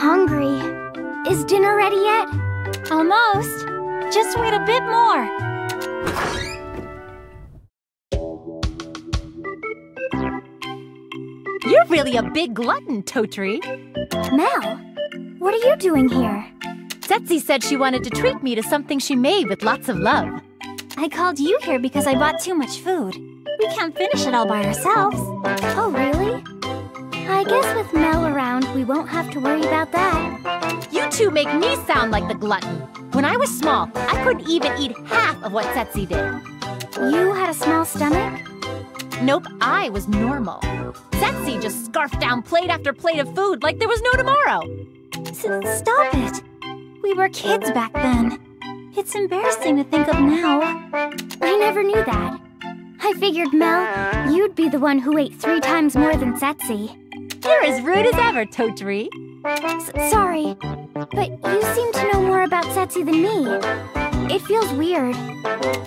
hungry. Is dinner ready yet? Almost. Just wait a bit more. You're really a big glutton, Totori. Mel, what are you doing here? Setsi said she wanted to treat me to something she made with lots of love. I called you here because I bought too much food. We can't finish it all by ourselves. Oh, really? I guess with Mel around, we won't have to worry about that. You two make me sound like the glutton. When I was small, I couldn't even eat half of what Setsi did. You had a small stomach? Nope, I was normal. Setsi just scarfed down plate after plate of food like there was no tomorrow. Stop it. We were kids back then. It's embarrassing to think of now. I never knew that. I figured, Mel, you'd be the one who ate 3 times more than Setsi. You're as rude as ever, Totori. Sorry, but you seem to know more about Setsi than me. It feels weird.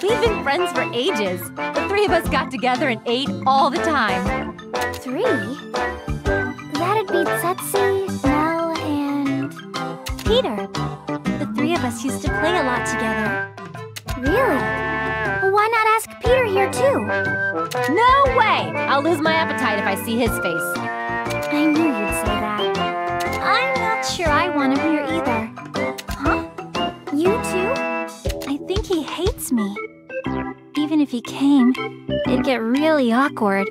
We've been friends for ages. The 3 of us got together and ate all the time. 3? That'd be Setsi, Mel, and Peter. The 3 of us used to play a lot together. Really? Well, why not ask Peter here too? No way! I'll lose my appetite if I see his face. I knew you'd say that. I'm not sure I want him here either. Huh? You too? I think he hates me. Even if he came, it'd get really awkward.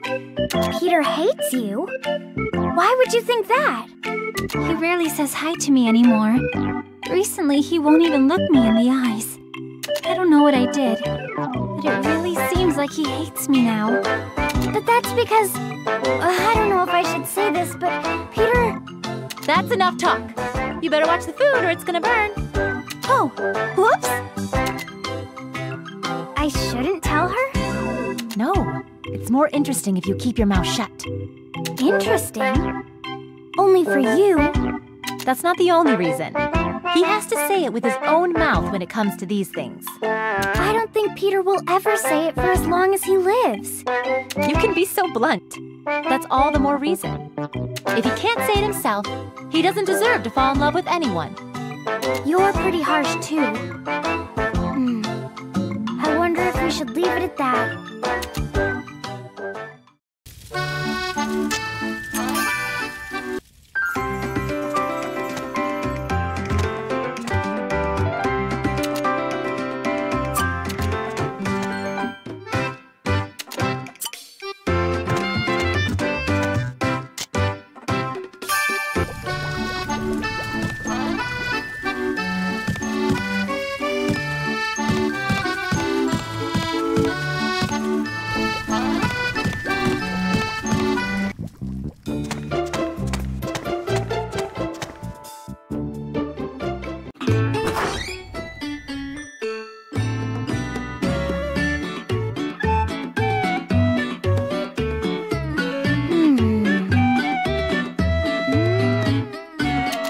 Peter hates you? Why would you think that? He rarely says hi to me anymore. Recently, he won't even look me in the eyes. I don't know what I did, but it really seems like he hates me now. But that's because... I don't know if I should say this, but Peter... That's enough talk. You better watch the food or it's gonna burn. Oh, whoops! I shouldn't tell her? No, it's more interesting if you keep your mouth shut. Interesting? Only for you? That's not the only reason. He has to say it with his own mouth when it comes to these things. I don't think Peter will ever say it for as long as he lives. You can be so blunt. That's all the more reason. If he can't say it himself, he doesn't deserve to fall in love with anyone. You're pretty harsh, too. I wonder if we should leave it at that.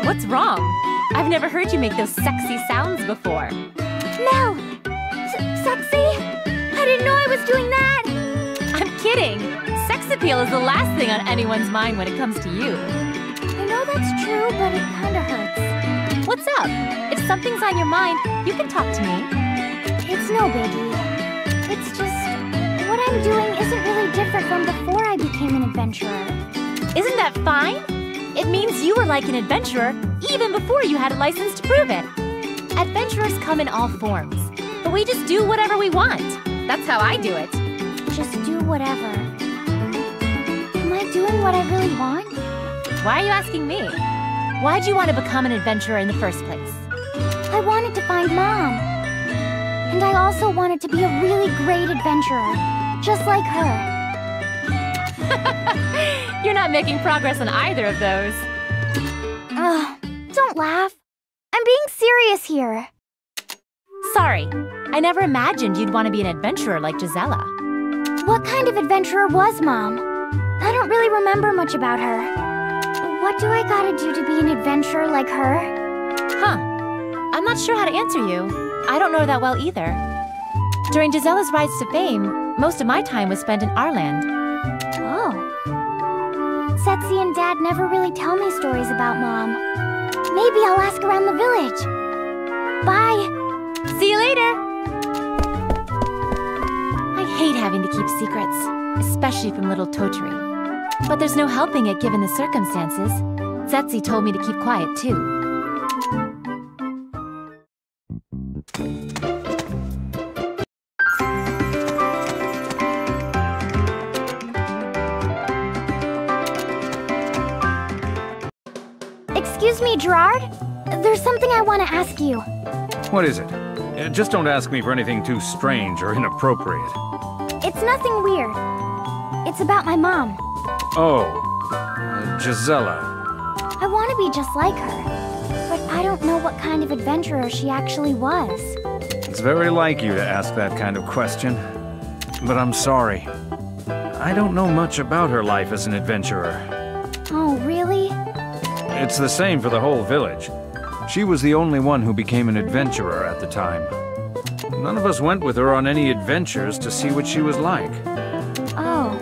What's wrong? I've never heard you make those sexy sounds before. Mel! Sexy? I didn't know I was doing that! I'm kidding! Sex appeal is the last thing on anyone's mind when it comes to you. I know that's true, but it kinda hurts. What's up? If something's on your mind, you can talk to me. It's no biggie. It's just... what I'm doing isn't really different from before I became an adventurer. Isn't that fine? It means you were like an adventurer even before you had a license to prove it. Adventurers come in all forms, but we just do whatever we want. That's how I do it. Just do whatever. Am I doing what I really want? Why are you asking me? Why'd you want to become an adventurer in the first place? I wanted to find Mom. And I also wanted to be a really great adventurer, just like her. You're not making progress on either of those. Don't laugh. I'm being serious here. Sorry, I never imagined you'd want to be an adventurer like Gisela. What kind of adventurer was Mom? I don't really remember much about her. What do I gotta do to be an adventurer like her? Huh. I'm not sure how to answer you. I don't know her that well either. During Gisela's rise to fame, most of my time was spent in Arland. Oh. Setsi and Dad never really tell me stories about Mom. Maybe I'll ask around the village. Bye. See you later! I hate having to keep secrets, especially from little Totori. But there's no helping it given the circumstances. Zetsu told me to keep quiet too. Excuse me, Gerard? There's something I want to ask you. What is it? Just don't ask me for anything too strange or inappropriate. It's nothing weird. It's about my mom. Oh, Gisela. I want to be just like her, but I don't know what kind of adventurer she actually was. It's very like you to ask that kind of question. But I'm sorry. I don't know much about her life as an adventurer. Oh, really? It's the same for the whole village. She was the only one who became an adventurer at the time. None of us went with her on any adventures to see what she was like. Oh.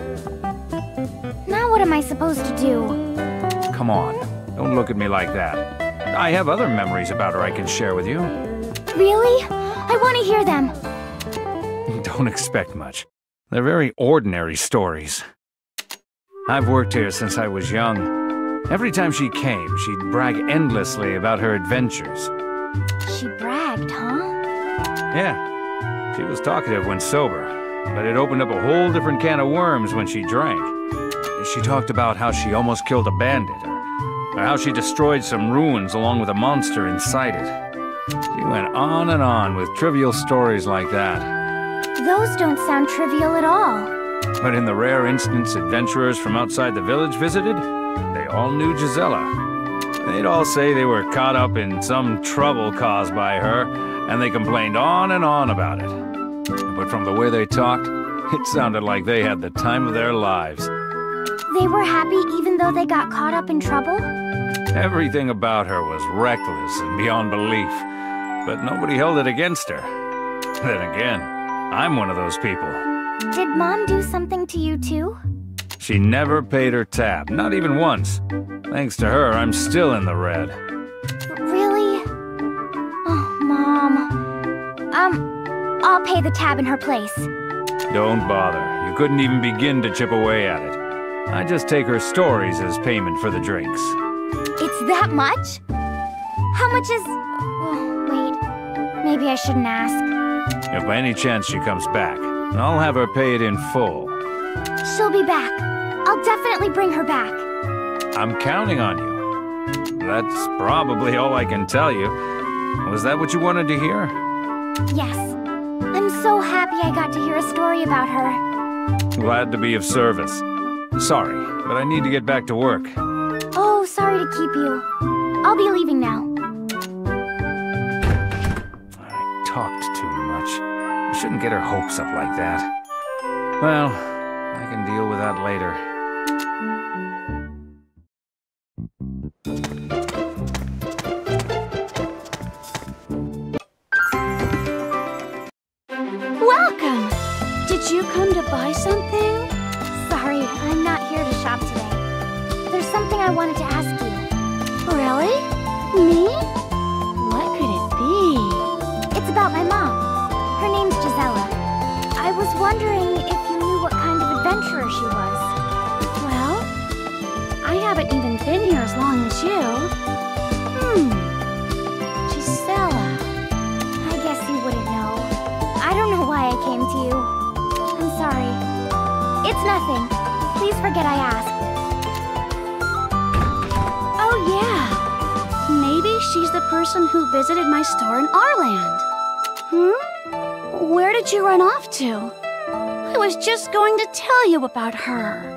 Now what am I supposed to do? Come on, don't look at me like that. I have other memories about her I can share with you. Really? I want to hear them. Don't expect much. They're very ordinary stories. I've worked here since I was young. Every time she came, she'd brag endlessly about her adventures. She bragged, huh? Yeah, she was talkative when sober, but it opened up a whole different can of worms when she drank. She talked about how she almost killed a bandit, or how she destroyed some ruins along with a monster inside it. She went on and on with trivial stories like that. Those don't sound trivial at all. But in the rare instance adventurers from outside the village visited, they all knew Gisela. They'd all say they were caught up in some trouble caused by her, and they complained on and on about it. But from the way they talked, it sounded like they had the time of their lives. They were happy even though they got caught up in trouble? Everything about her was reckless and beyond belief, but nobody held it against her. Then again, I'm one of those people. Did Mom do something to you too? She never paid her tab, not even once. Thanks to her, I'm still in the red. Really? Oh, Mom. I'll pay the tab in her place. Don't bother. You couldn't even begin to chip away at it. I just take her stories as payment for the drinks. It's that much? How much is... Oh, wait. Maybe I shouldn't ask. If by any chance she comes back, I'll have her pay it in full. She'll be back. I'll definitely bring her back. I'm counting on you. That's probably all I can tell you. Was that what you wanted to hear? Yes. I'm so happy I got to hear a story about her. Glad to be of service. Sorry, but I need to get back to work. Oh, sorry to keep you. I'll be leaving now. I talked too much. I shouldn't get her hopes up like that. Well, I can deal with that later. Welcome! Did you come to buy something? Sorry, I'm not here to shop today. There's something I wanted to ask you. Really? Me? What could it be? It's about my mom. Her name's Gisela. I was wondering if you knew what kind of adventurer she was. Well, I haven't even been here as long as you. Gisela. I guess you wouldn't know. I don't know why I came to you. I'm sorry. It's nothing. Please forget I asked. Oh yeah. Maybe she's the person who visited my store in Arland. Where did you run off to? I was just going to tell you about her.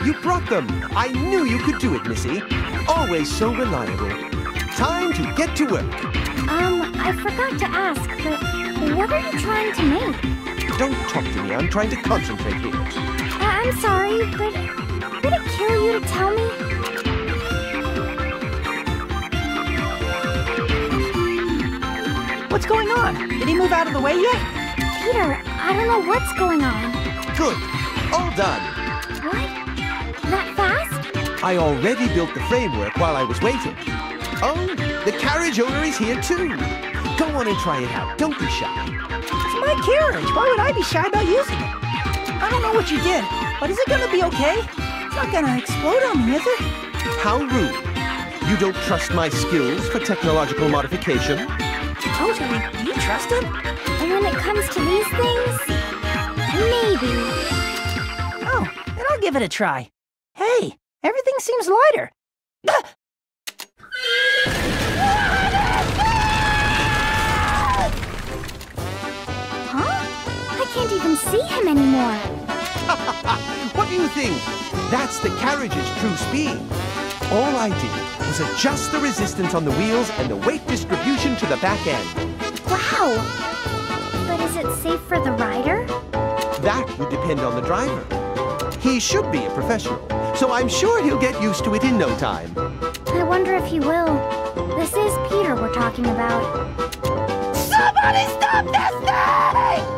You brought them! I knew you could do it, Missy. Always so reliable. Time to get to work. I forgot to ask, but what are you trying to make? Don't talk to me. I'm trying to concentrate here. I'm sorry, but would it kill you to tell me? What's going on? Did he move out of the way yet? Peter, I don't know what's going on. Good. All done. What? That fast? I already built the framework while I was waiting. Oh, the carriage owner is here too. Go on and try it out. Don't be shy. It's my carriage. Why would I be shy about using it? I don't know what you did, but is it gonna be okay? It's not gonna explode on me, is it? How rude. You don't trust my skills for technological modification? Totori, do you trust him? And when it comes to these things, maybe. Oh, then I'll give it a try. Hey, everything seems lighter. Huh? I can't even see him anymore. What do you think? That's the carriage's true speed. All I did was adjust the resistance on the wheels and the weight distribution to the back end. Wow! But is it safe for the rider? That would depend on the driver. He should be a professional, so I'm sure he'll get used to it in no time. I wonder if he will. This is Peter we're talking about. Somebody stop this thing!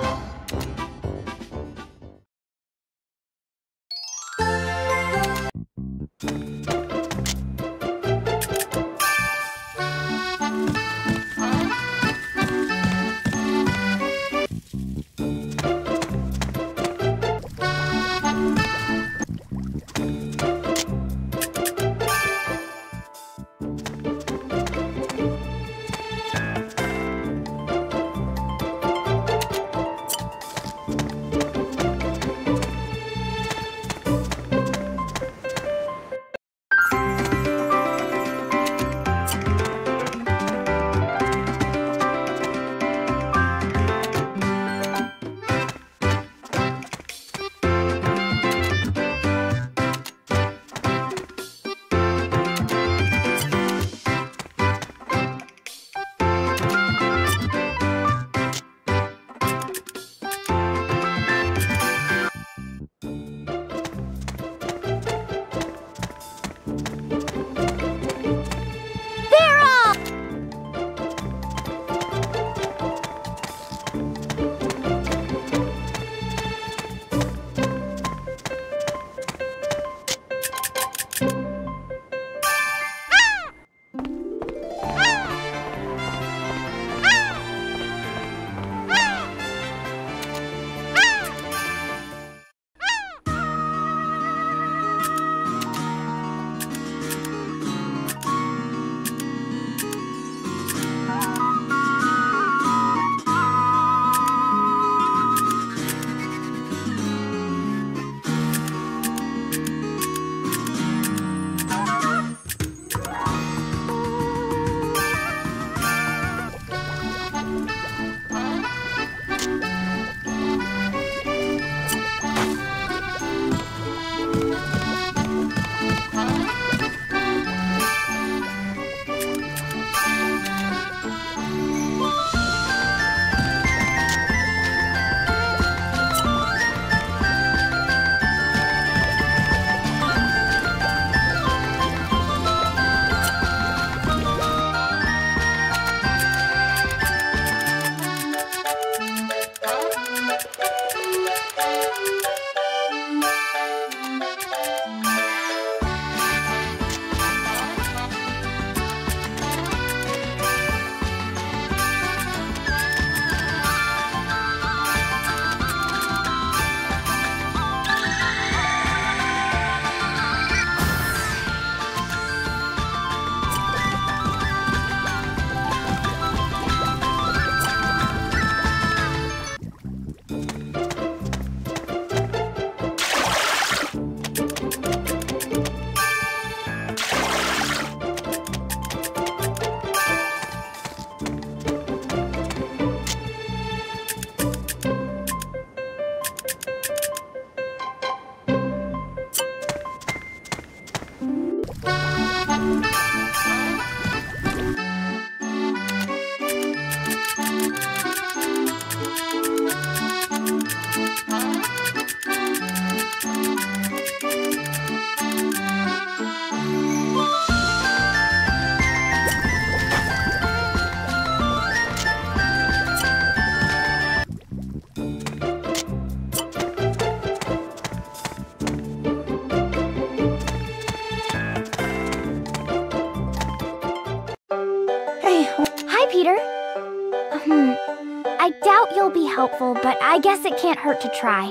I doubt you'll be helpful, but I guess it can't hurt to try.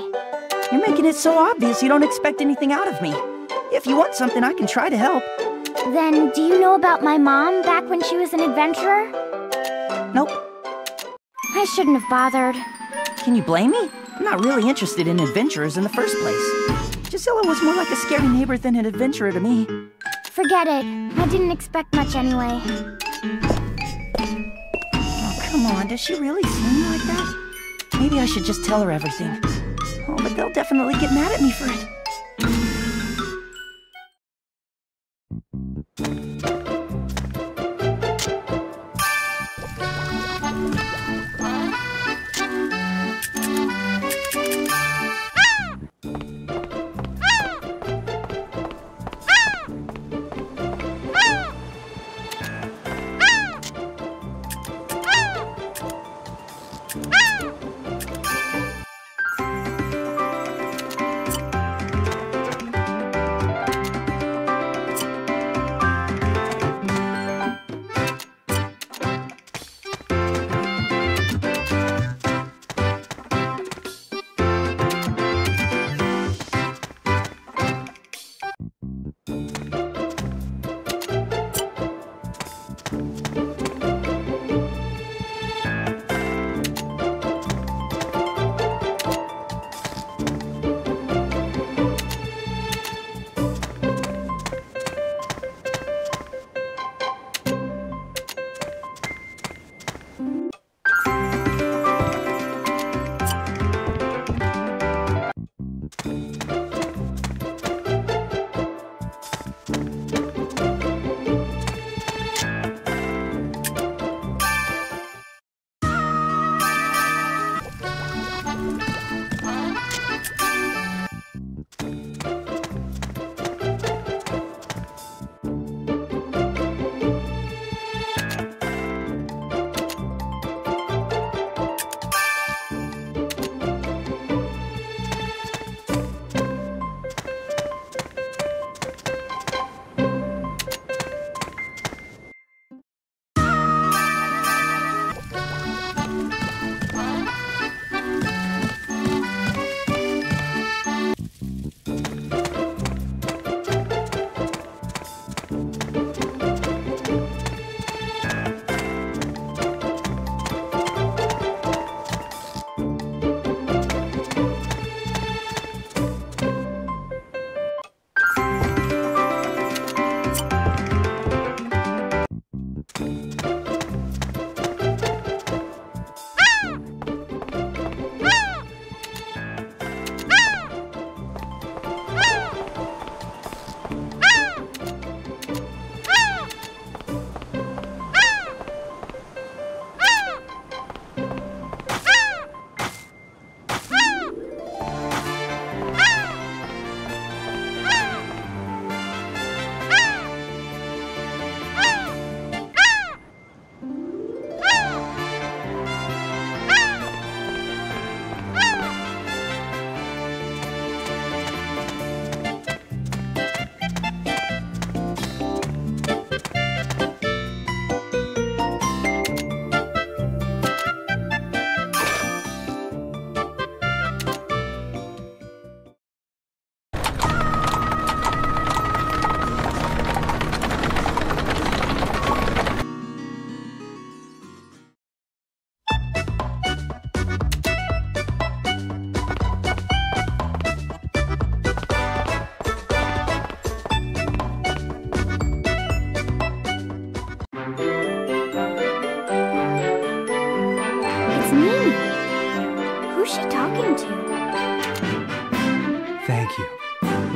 You're making it so obvious you don't expect anything out of me. If you want something, I can try to help. Then, do you know about my mom back when she was an adventurer? Nope. I shouldn't have bothered. Can you blame me? I'm not really interested in adventurers in the first place. Gisela was more like a scary neighbor than an adventurer to me. Forget it. I didn't expect much anyway. Oh, come on. Does she really seem like that? Maybe I should just tell her everything. Oh, but they'll definitely get mad at me for it.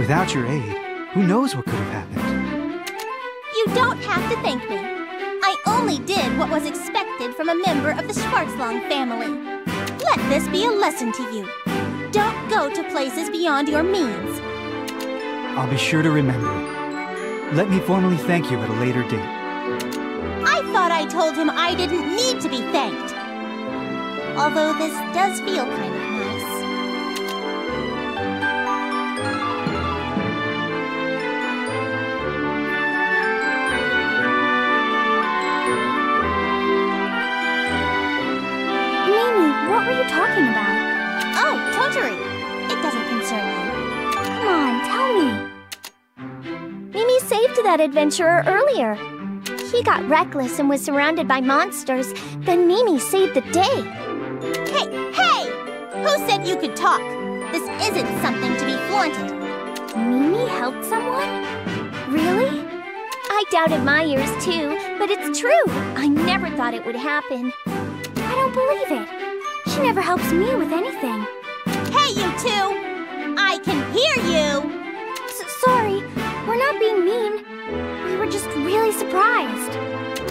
Without your aid, who knows what could have happened? You don't have to thank me. I only did what was expected from a member of the Schwarzlang family. Let this be a lesson to you. Don't go to places beyond your means. I'll be sure to remember. Let me formally thank you at a later date. I thought I told him I didn't need to be thanked. Although this does feel kind of nice. Mimi, what were you talking about? Oh, Totori. It doesn't concern you. Come on, tell me. Mimi saved that adventurer earlier. He got reckless and was surrounded by monsters. Then Mimi saved the day. Hey! Who said you could talk? This isn't something to be flaunted. Mimi helped someone? Really? I doubted my ears too, but it's true. I never thought it would happen. I don't believe it. She never helps me with anything. Hey, you two! I can hear you! Sorry, we're not being mean. We were just really surprised.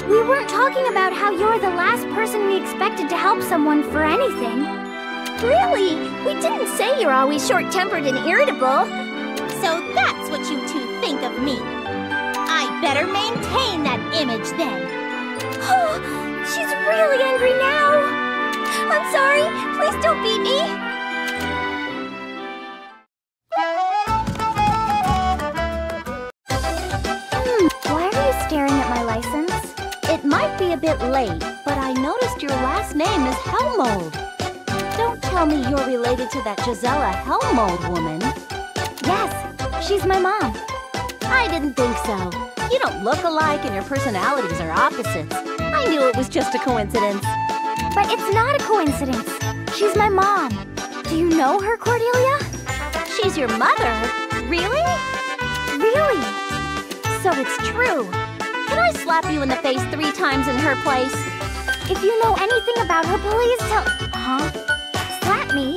We weren't talking about how you're the last person we expected to help someone for anything. Really? We didn't say you're always short-tempered and irritable. So that's what you two think of me. I better maintain that image then. Oh, she's really angry now. I'm sorry. Please don't beat me. Why are you staring at my license? It might be a bit late, but I noticed your last name is Helmold. Don't tell me you're related to that Gisela Helmold woman. Yes, she's my mom. I didn't think so. You don't look alike and your personalities are opposites. I knew it was just a coincidence. But it's not a coincidence. She's my mom. Do you know her, Cordelia? She's your mother? Really? Really? So it's true. Can I slap you in the face 3 times in her place? If you know anything about her, please tell... Huh? Slap me?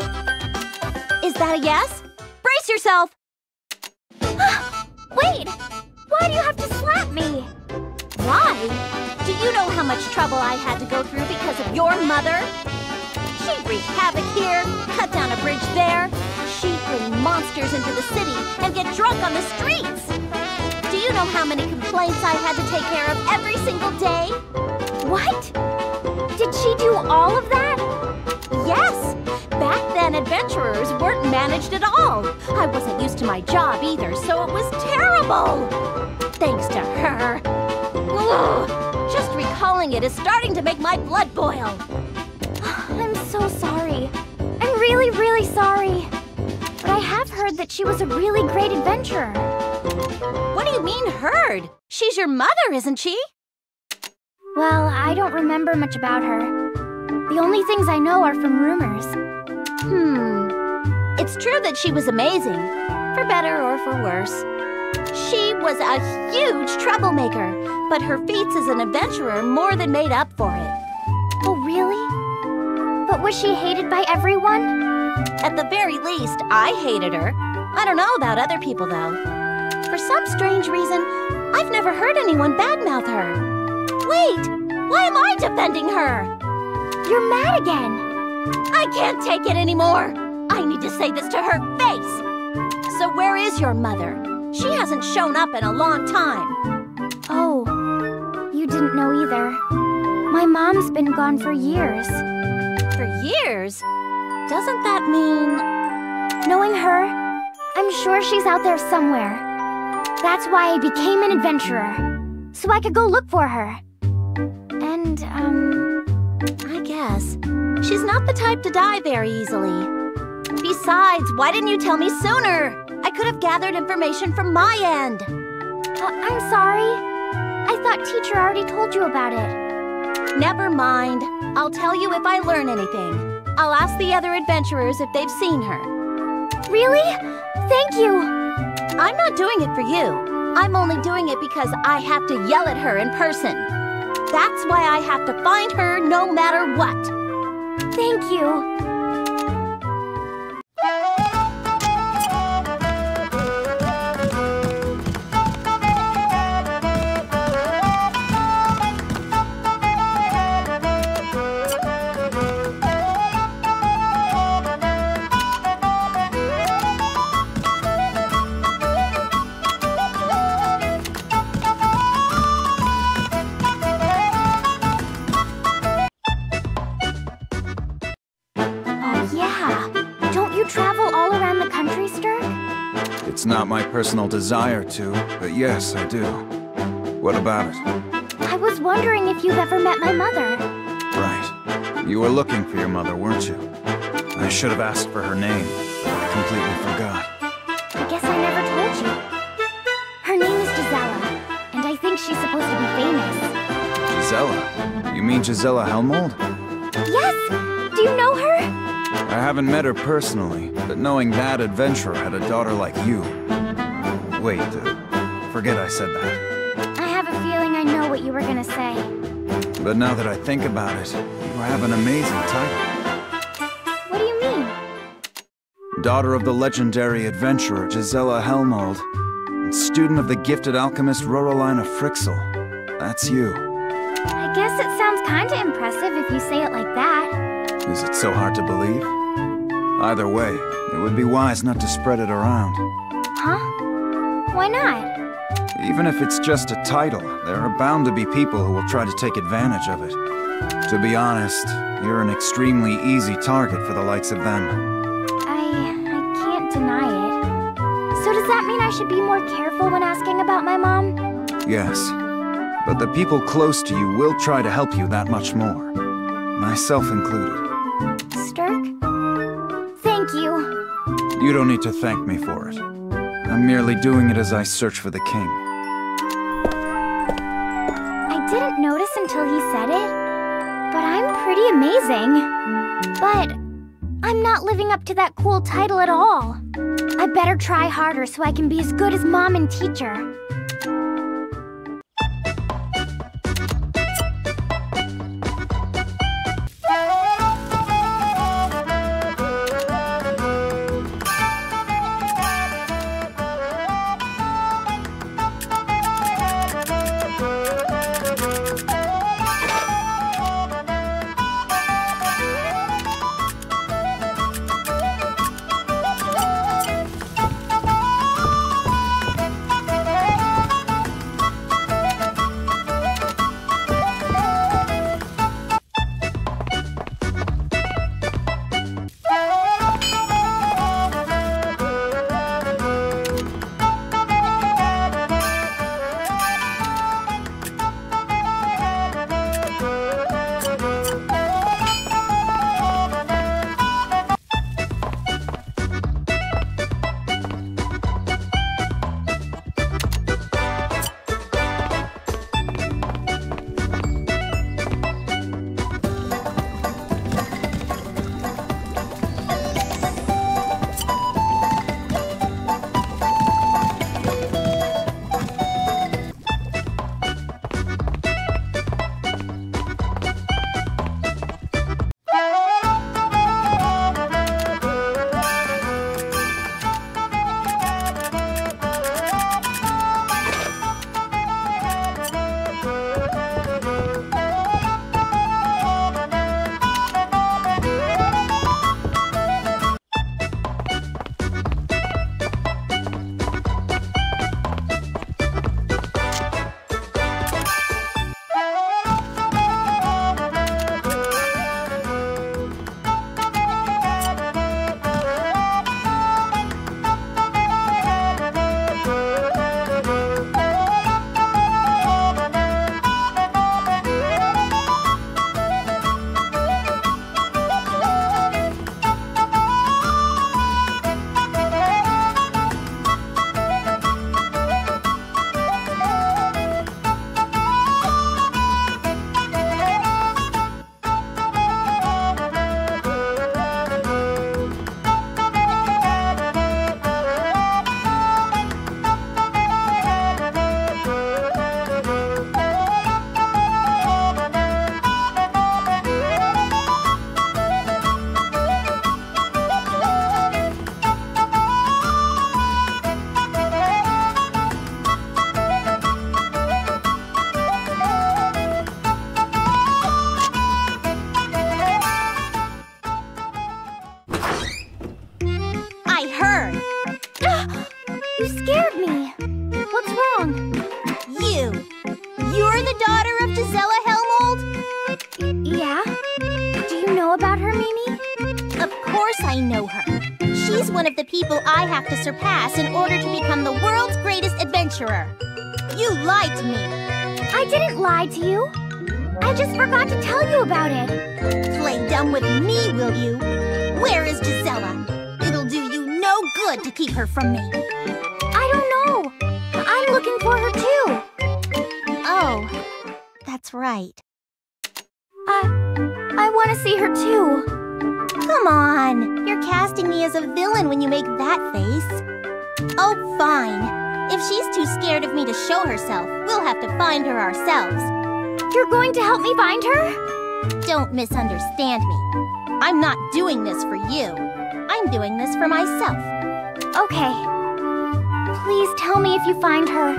Is that a yes? Brace yourself! Wait! Why do you have to slap me? Why? Do you know how much trouble I had to go through because of your mother? She'd wreak havoc here, cut down a bridge there. She'd bring monsters into the city and get drunk on the streets. Do you know how many complaints I had to take care of every single day? What? Did she do all of that? Yes! Back then, adventurers weren't managed at all. I wasn't used to my job either, so it was terrible. Thanks to her. Ugh, just recalling it is starting to make my blood boil. I'm so sorry. I'm really, really sorry. But I have heard that she was a really great adventurer. What do you mean, heard? She's your mother, isn't she? Well, I don't remember much about her. The only things I know are from rumors. It's true that she was amazing, for better or for worse. She was a huge troublemaker, but her feats as an adventurer more than made up for it. Oh, really? But was she hated by everyone? At the very least, I hated her. I don't know about other people, though. For some strange reason, I've never heard anyone badmouth her. Wait! Why am I defending her? You're mad again. I can't take it anymore. I need to say this to her face. So where is your mother? She hasn't shown up in a long time. Oh, you didn't know either. My mom's been gone for years. For years? Doesn't that mean... Knowing her, I'm sure she's out there somewhere. That's why I became an adventurer. So I could go look for her. And, I guess. She's not the type to die very easily. Besides, why didn't you tell me sooner? I could have gathered information from my end. I'm sorry. I thought teacher already told you about it. Never mind. I'll tell you if I learn anything. I'll ask the other adventurers if they've seen her. Really? Thank you. I'm not doing it for you. I'm only doing it because I have to yell at her in person. That's why I have to find her no matter what. Thank you. It's not my personal desire to, but yes, I do. What about it? I was wondering if you've ever met my mother. Right. You were looking for your mother, weren't you? I should have asked for her name, but I completely forgot. I guess I never told you. Her name is Gisela, and I think she's supposed to be famous. Gisela? You mean Gisela Helmold? Yes! Do you know her? I haven't met her personally, but knowing that adventurer had a daughter like you... Wait, forget I said that. I have a feeling I know what you were gonna say. But now that I think about it, you have an amazing title. What do you mean? Daughter of the legendary adventurer Gisela Helmold, and student of the gifted alchemist Rorolina Frixel. That's you. I guess it sounds kinda impressive if you say it like that. Is it so hard to believe? Either way, it would be wise not to spread it around. Huh? Why not? Even if it's just a title, there are bound to be people who will try to take advantage of it. To be honest, you're an extremely easy target for the likes of them. I can't deny it. So does that mean I should be more careful when asking about my mom? Yes, but the people close to you will try to help you that much more. Myself included. Stirk? Thank you. You don't need to thank me for it. I'm merely doing it as I search for the king. I didn't notice until he said it, but I'm pretty amazing. But I'm not living up to that cool title at all. I better try harder so I can be as good as Mom and Teacher. one of the people I have to surpass in order to become the world's greatest adventurer. You lied to me. I didn't lie to you. I just forgot to tell you about it. Play dumb with me, will you? Where is Gisela? It'll do you no good to keep her from me. I don't know. I'm looking for her too. Oh, that's right. I want to see her too. Come on, you're casting me as a villain when you make that face. Oh, fine. If she's too scared of me to show herself, we'll have to find her ourselves. You're going to help me find her? Don't misunderstand me. I'm not doing this for you. I'm doing this for myself. Okay. Please tell me if you find her.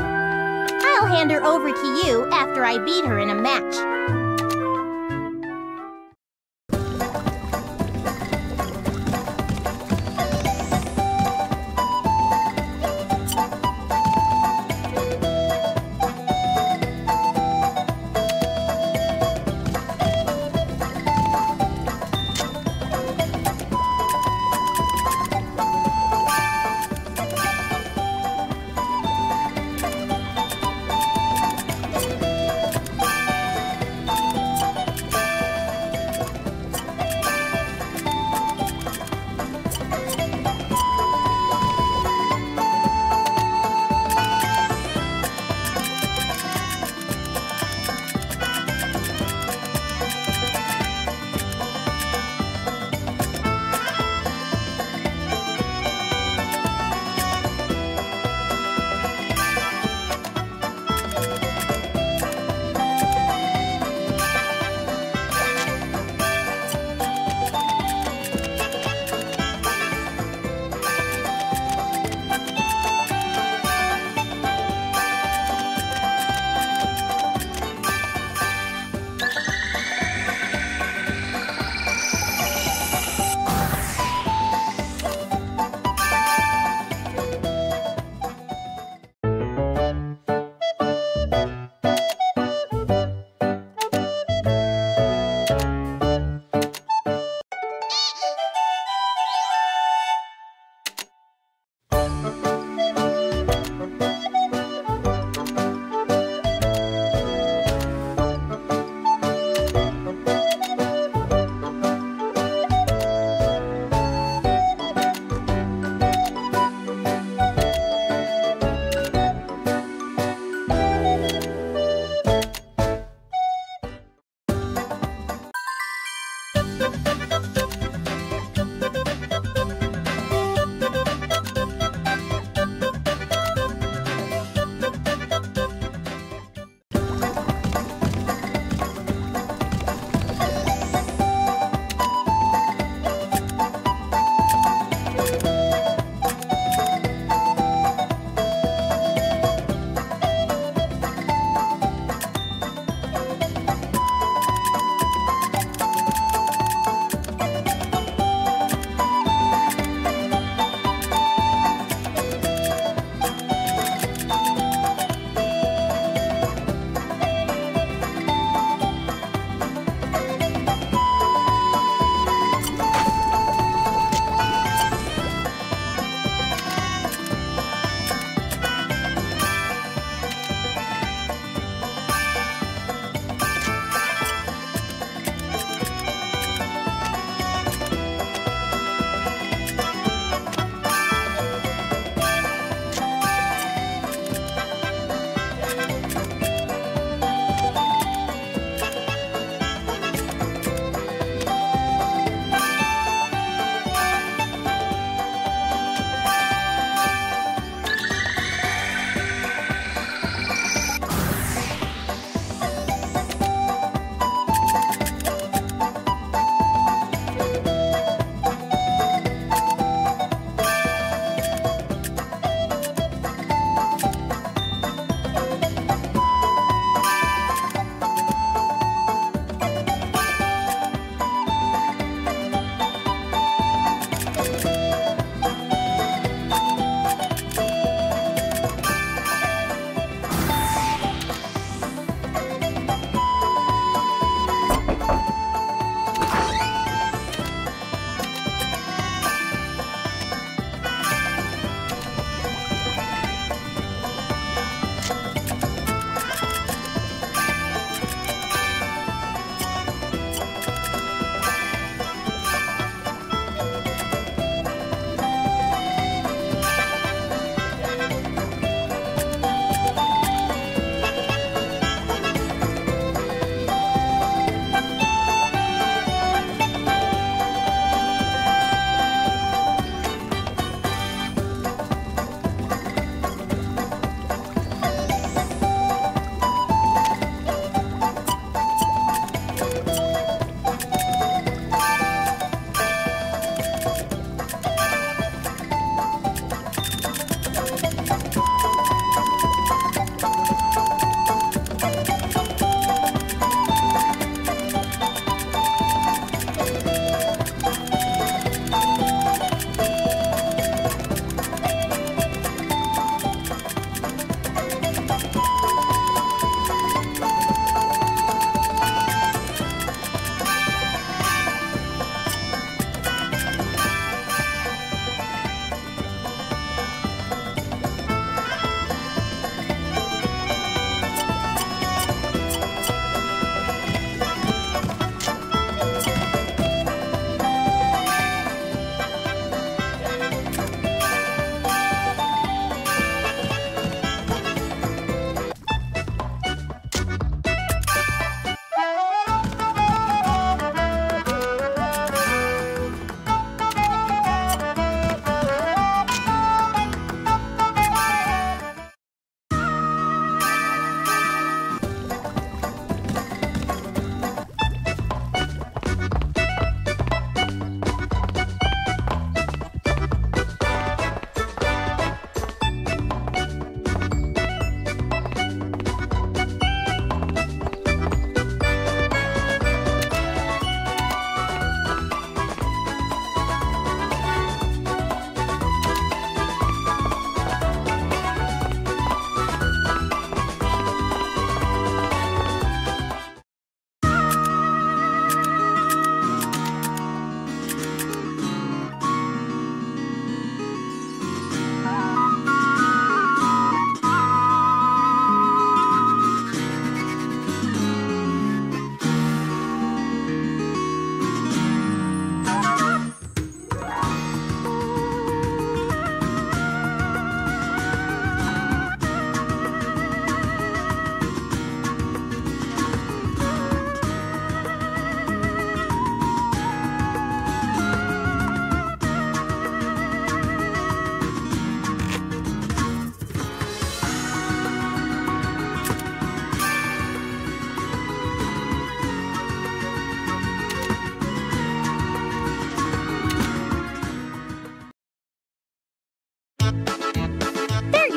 I'll hand her over to you after I beat her in a match.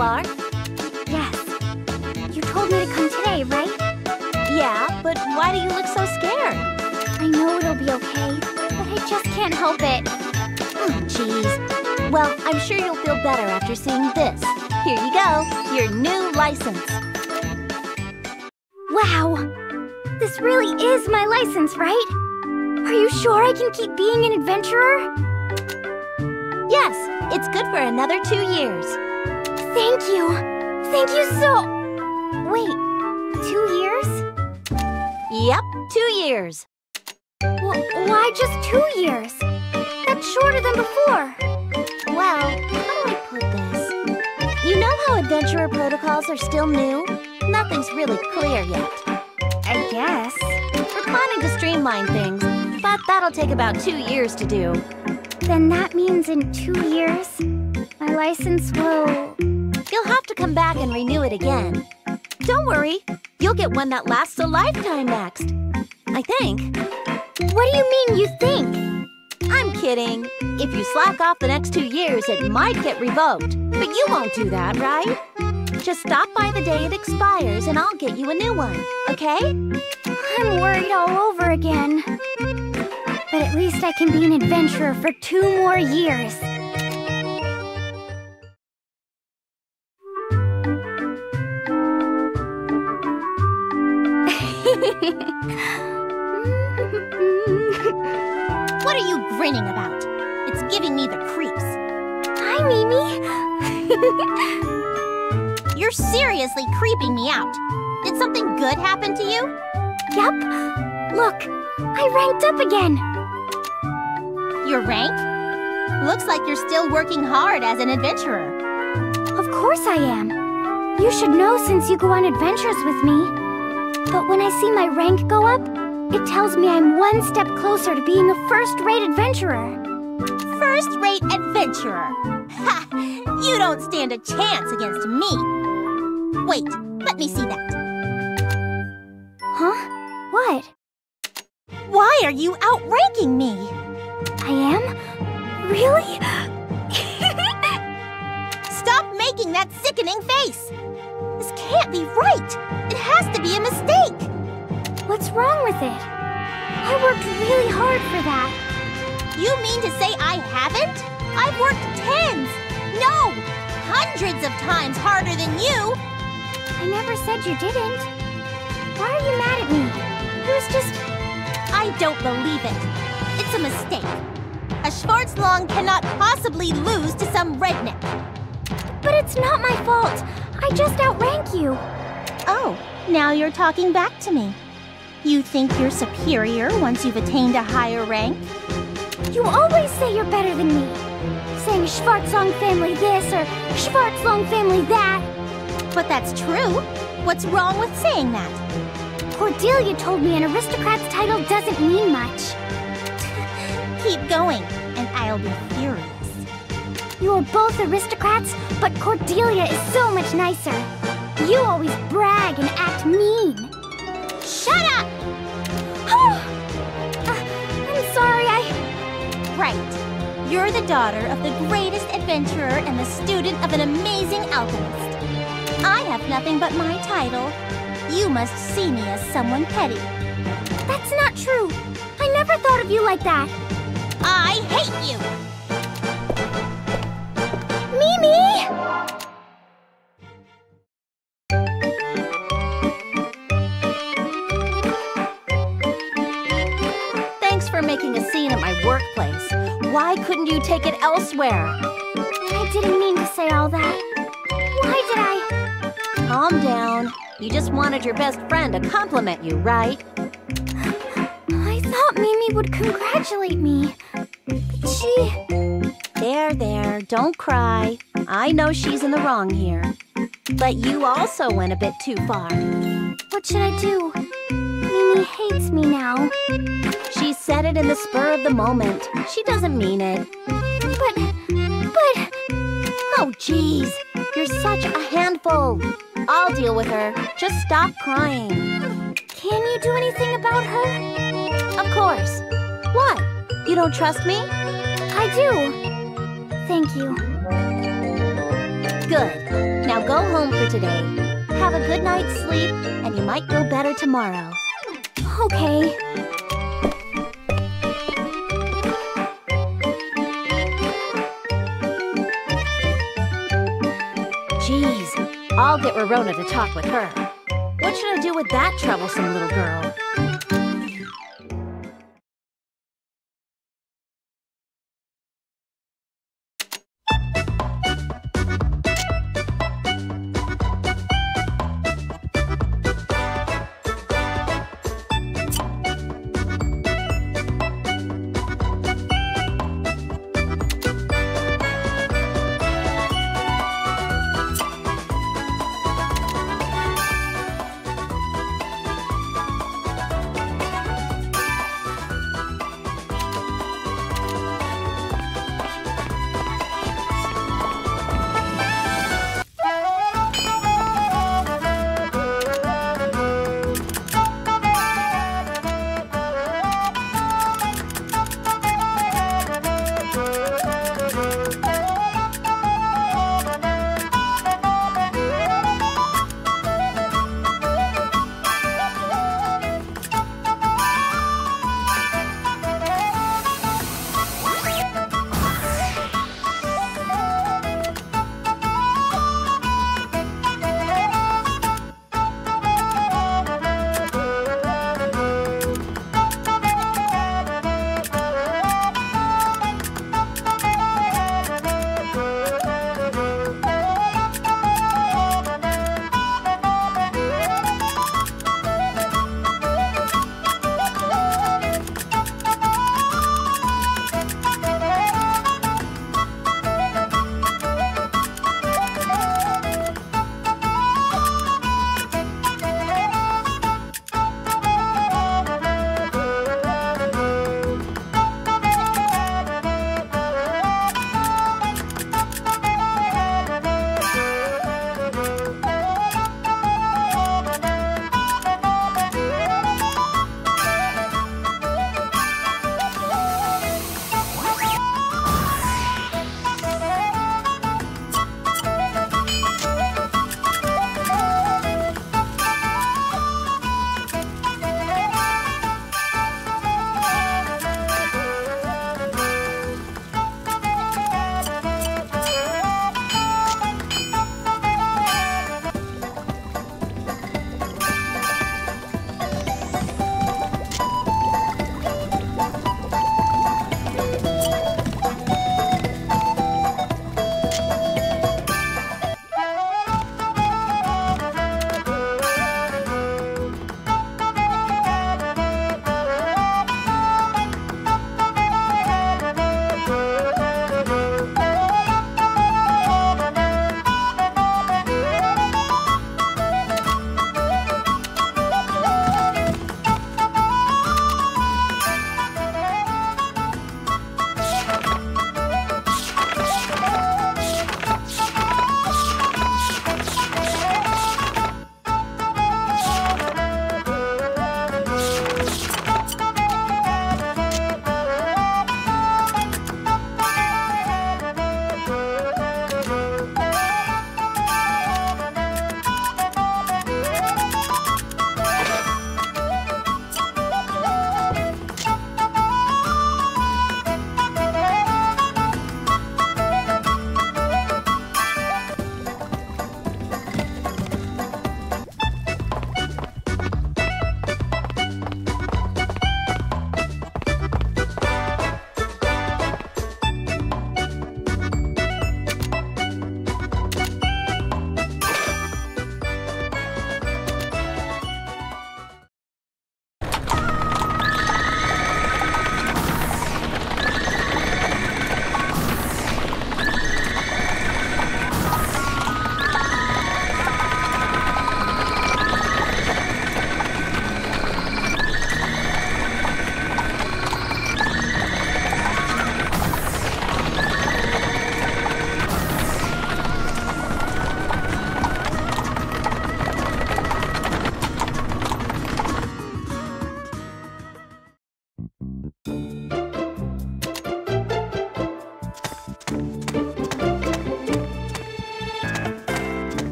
are. Yes. You told me to come today, right? Yeah, but why do you look so scared? I know it'll be okay, but I just can't help it. Oh, jeez. Well, I'm sure you'll feel better after seeing this. Here you go, your new license. Wow! This really is my license, right? Are you sure I can keep being an adventurer? Yes, it's good for another 2 years. Thank you! Thank you so... Wait, 2 years? Yep, 2 years. Why just 2 years? That's shorter than before. Well, how do I put this? You know how adventurer protocols are still new? Nothing's really clear yet. I guess. We're planning to streamline things, but that'll take about 2 years to do. Then that means in 2 years, my license will... You'll have to come back and renew it again. Don't worry, you'll get one that lasts a lifetime next. I think. What do you mean, you think? I'm kidding. If you slack off the next 2 years, it might get revoked. But you won't do that, right? Just stop by the day it expires and I'll get you a new one, okay? I'm worried all over again. But at least I can be an adventurer for 2 more years. What are you grinning about? It's giving me the creeps. Hi, Mimi. You're seriously creeping me out. Did something good happen to you? Yup. Look, I ranked up again. Your rank? Looks like you're still working hard as an adventurer. Of course I am. You should know since you go on adventures with me. But when I see my rank go up, it tells me I'm 1 step closer to being a first-rate adventurer. First-rate adventurer? Ha! You don't stand a chance against me. Wait, let me see that. Huh? What? Why are you outranking me? I am? Really? Stop making that sickening face! This can't be right! It has to be a mistake! What's wrong with it? I worked really hard for that. You mean to say I haven't? I've worked tens, no, hundreds of times harder than you! I never said you didn't. Why are you mad at me? It was just... I don't believe it. It's a mistake. A Schwarzlong cannot possibly lose to some redneck. But it's not my fault. I just outrank you. Oh, now you're talking back to me. You think you're superior once you've attained a higher rank? You always say you're better than me. Saying Schwarzlong family this or Schwarzlong family that. But that's true. What's wrong with saying that? Cordelia told me an aristocrat's title doesn't mean much. Keep going, and I'll be furious. You are both aristocrats, but Cordelia is so much nicer. You always brag and act mean. Shut up! I'm sorry, Right. You're the daughter of the greatest adventurer and the student of an amazing alchemist. I have nothing but my title. You must see me as someone petty. That's not true. I never thought of you like that. I hate you! Mimi! Thanks for making a scene at my workplace. Why couldn't you take it elsewhere? I didn't mean to say all that. Why did I? Calm down. You just wanted your best friend to compliment you, right? I thought Mimi would congratulate me. But she... There, don't cry. I know she's in the wrong here. But you also went a bit too far. What should I do? Mimi hates me now. She said it in the spur of the moment. She doesn't mean it. But... Oh, jeez. You're such a handful. I'll deal with her. Just stop crying. Can you do anything about her? Of course. What? You don't trust me? I do. Thank you. Good. Now go home for today. Have a good night's sleep, and you might feel better tomorrow. Okay. Jeez, I'll get Rorona to talk with her. What should I do with that troublesome little girl?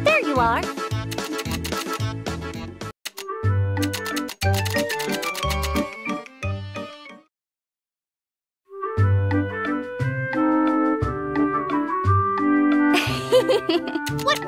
There you are. What?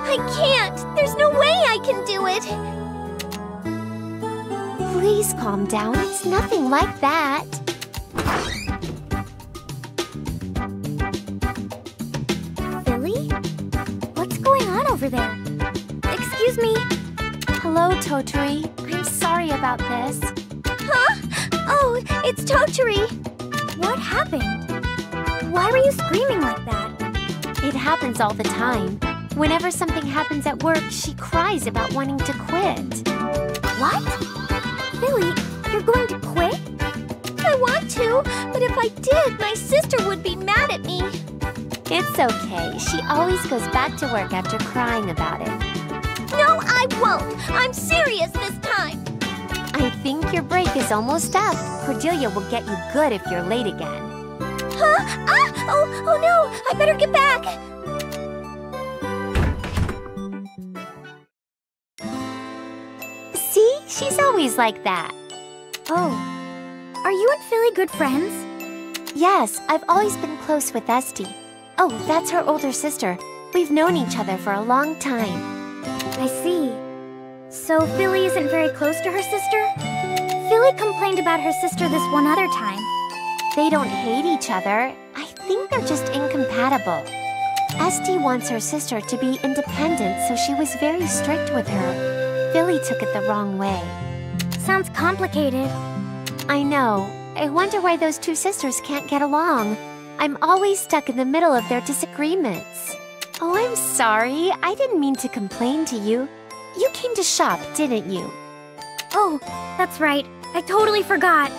I can't! There's no way I can do it! Please calm down. It's nothing like that. Billy? What's going on over there? Excuse me. Hello, Totori. I'm sorry about this. Huh? Oh, it's Totori. What happened? Why were you screaming like that? It happens all the time. Whenever something happens at work, she cries about wanting to quit. What? Billy, you're going to quit? I want to, but if I did, my sister would be mad at me. It's okay. She always goes back to work after crying about it. No, I won't. I'm serious this time. I think your break is almost up. Cordelia will get you good if you're late again. Huh? Ah! Oh no! I better get back! See? She's always like that. Oh. Are you and Philly good friends? Yes, I've always been close with Esty. Oh, that's her older sister. We've known each other for a long time. I see. So Philly isn't very close to her sister? Philly complained about her sister this one other time. They don't hate each other. I think they're just incompatible. Esty wants her sister to be independent, so she was very strict with her. Philly took it the wrong way. Sounds complicated. I know. I wonder why those two sisters can't get along. I'm always stuck in the middle of their disagreements. Oh, I'm sorry. I didn't mean to complain to you. You came to shop, didn't you? Oh, that's right. I totally forgot.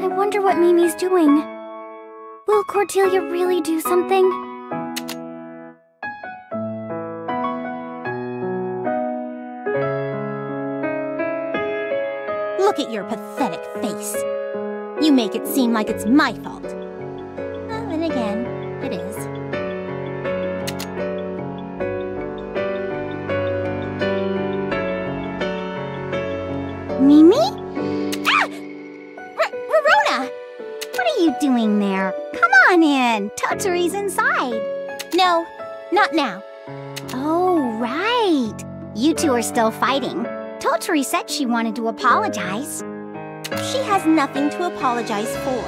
I wonder what Mimi's doing. Will Cordelia really do something? Look at your pathetic face. You make it seem like it's my fault. Then again, it is. Mimi? What are you doing there? Come on in. Totori's inside. No, not now. Oh, right. You two are still fighting. Totori said she wanted to apologize. She has nothing to apologize for.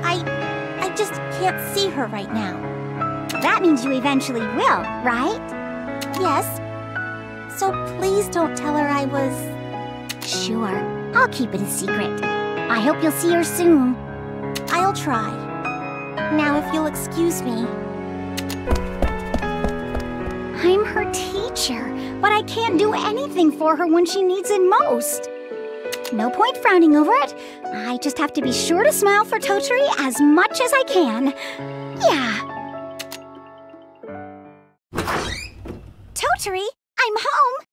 I just can't see her right now. That means you eventually will, right? Yes, So please don't tell her I was... Sure, I'll keep it a secret. I hope you'll see her soon. I'll try. Now, if you'll excuse me. I'm her teacher, but I can't do anything for her when she needs it most. No point frowning over it. I just have to be sure to smile for Totori as much as I can. Yeah. Totori, I'm home.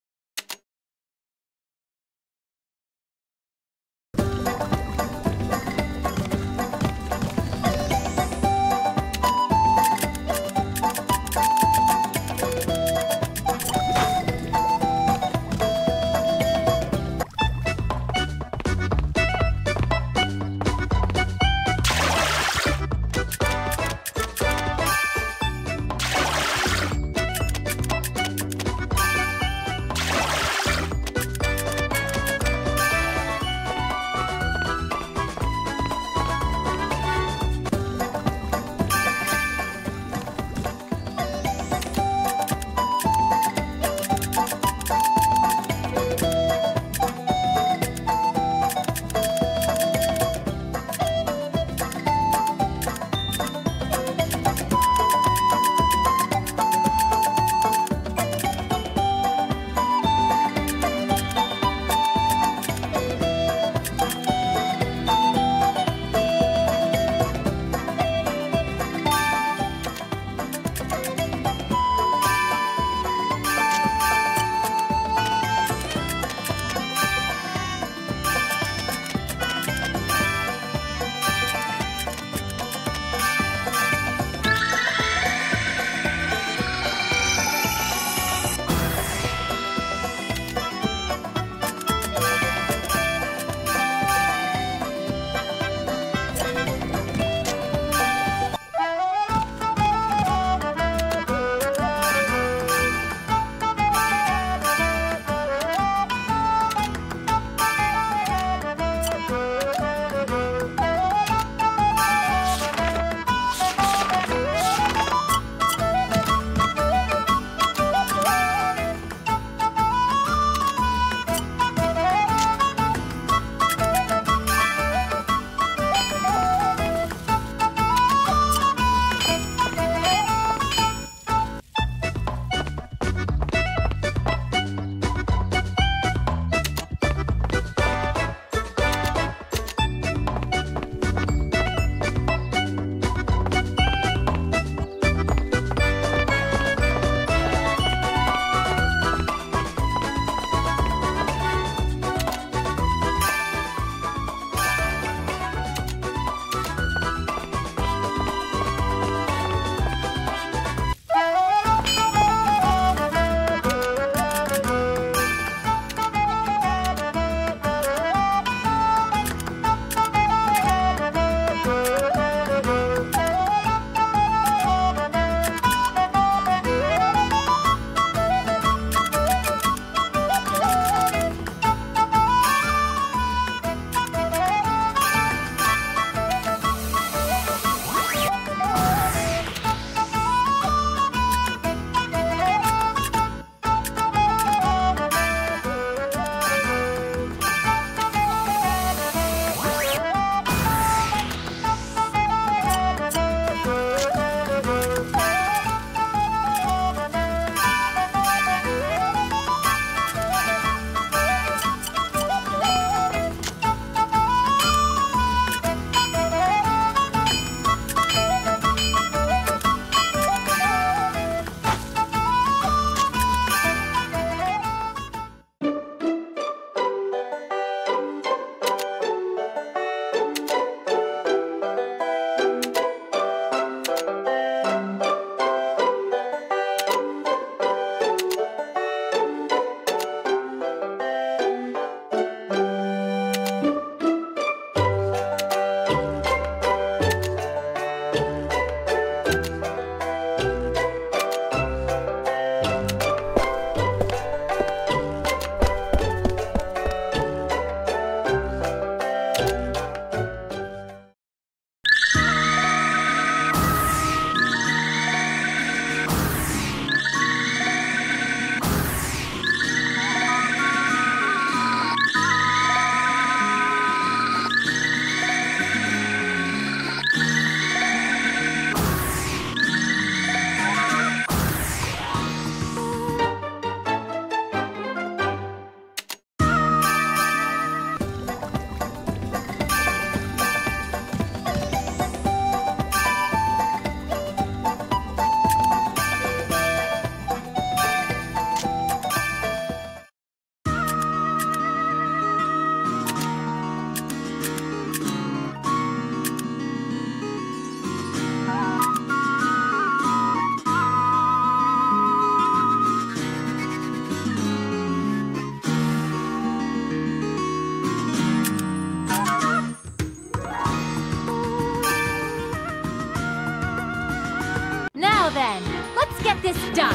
then, let's get this done.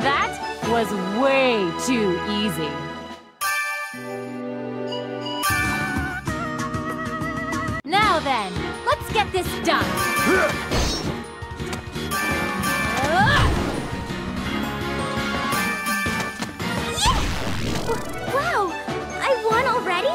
That was way too easy. Now then, let's get this done. Wow! I won already?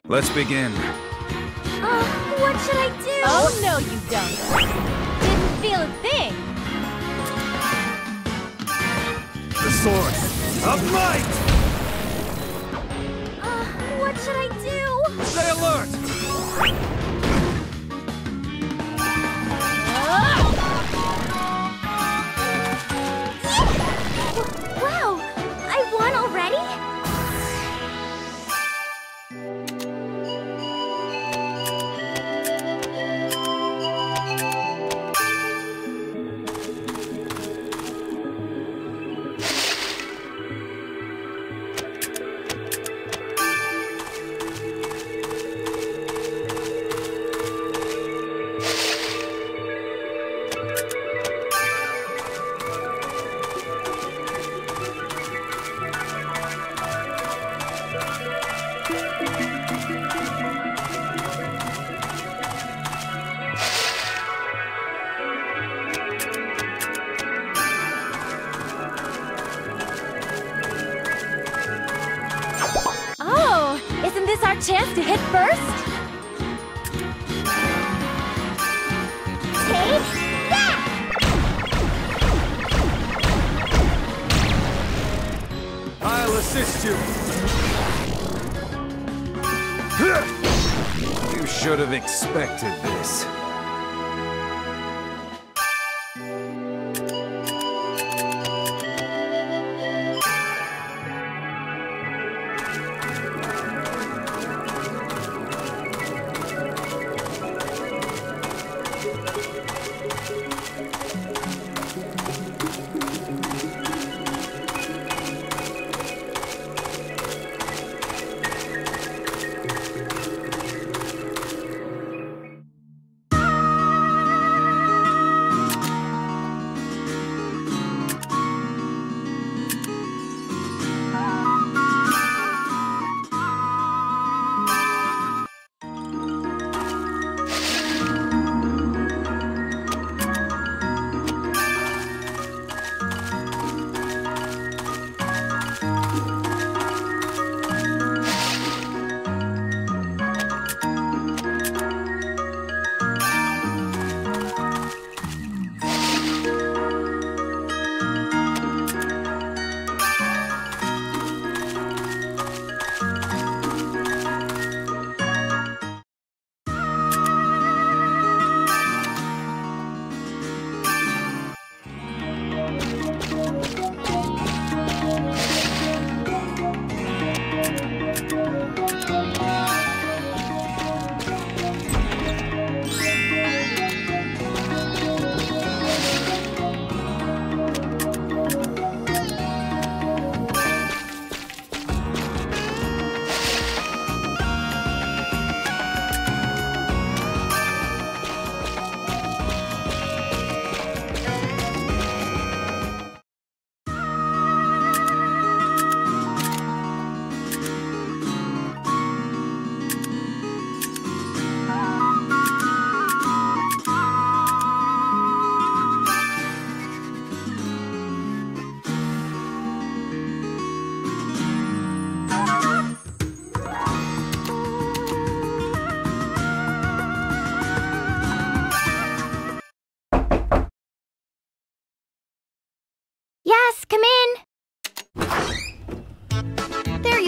Let's begin. What should I do? Oh, no, you don't. Didn't feel a thing. The source of might! What should I do? Stay alert! Wow! I won already? Isn't this our chance to hit first? Take that! I'll assist you. You should have expected this.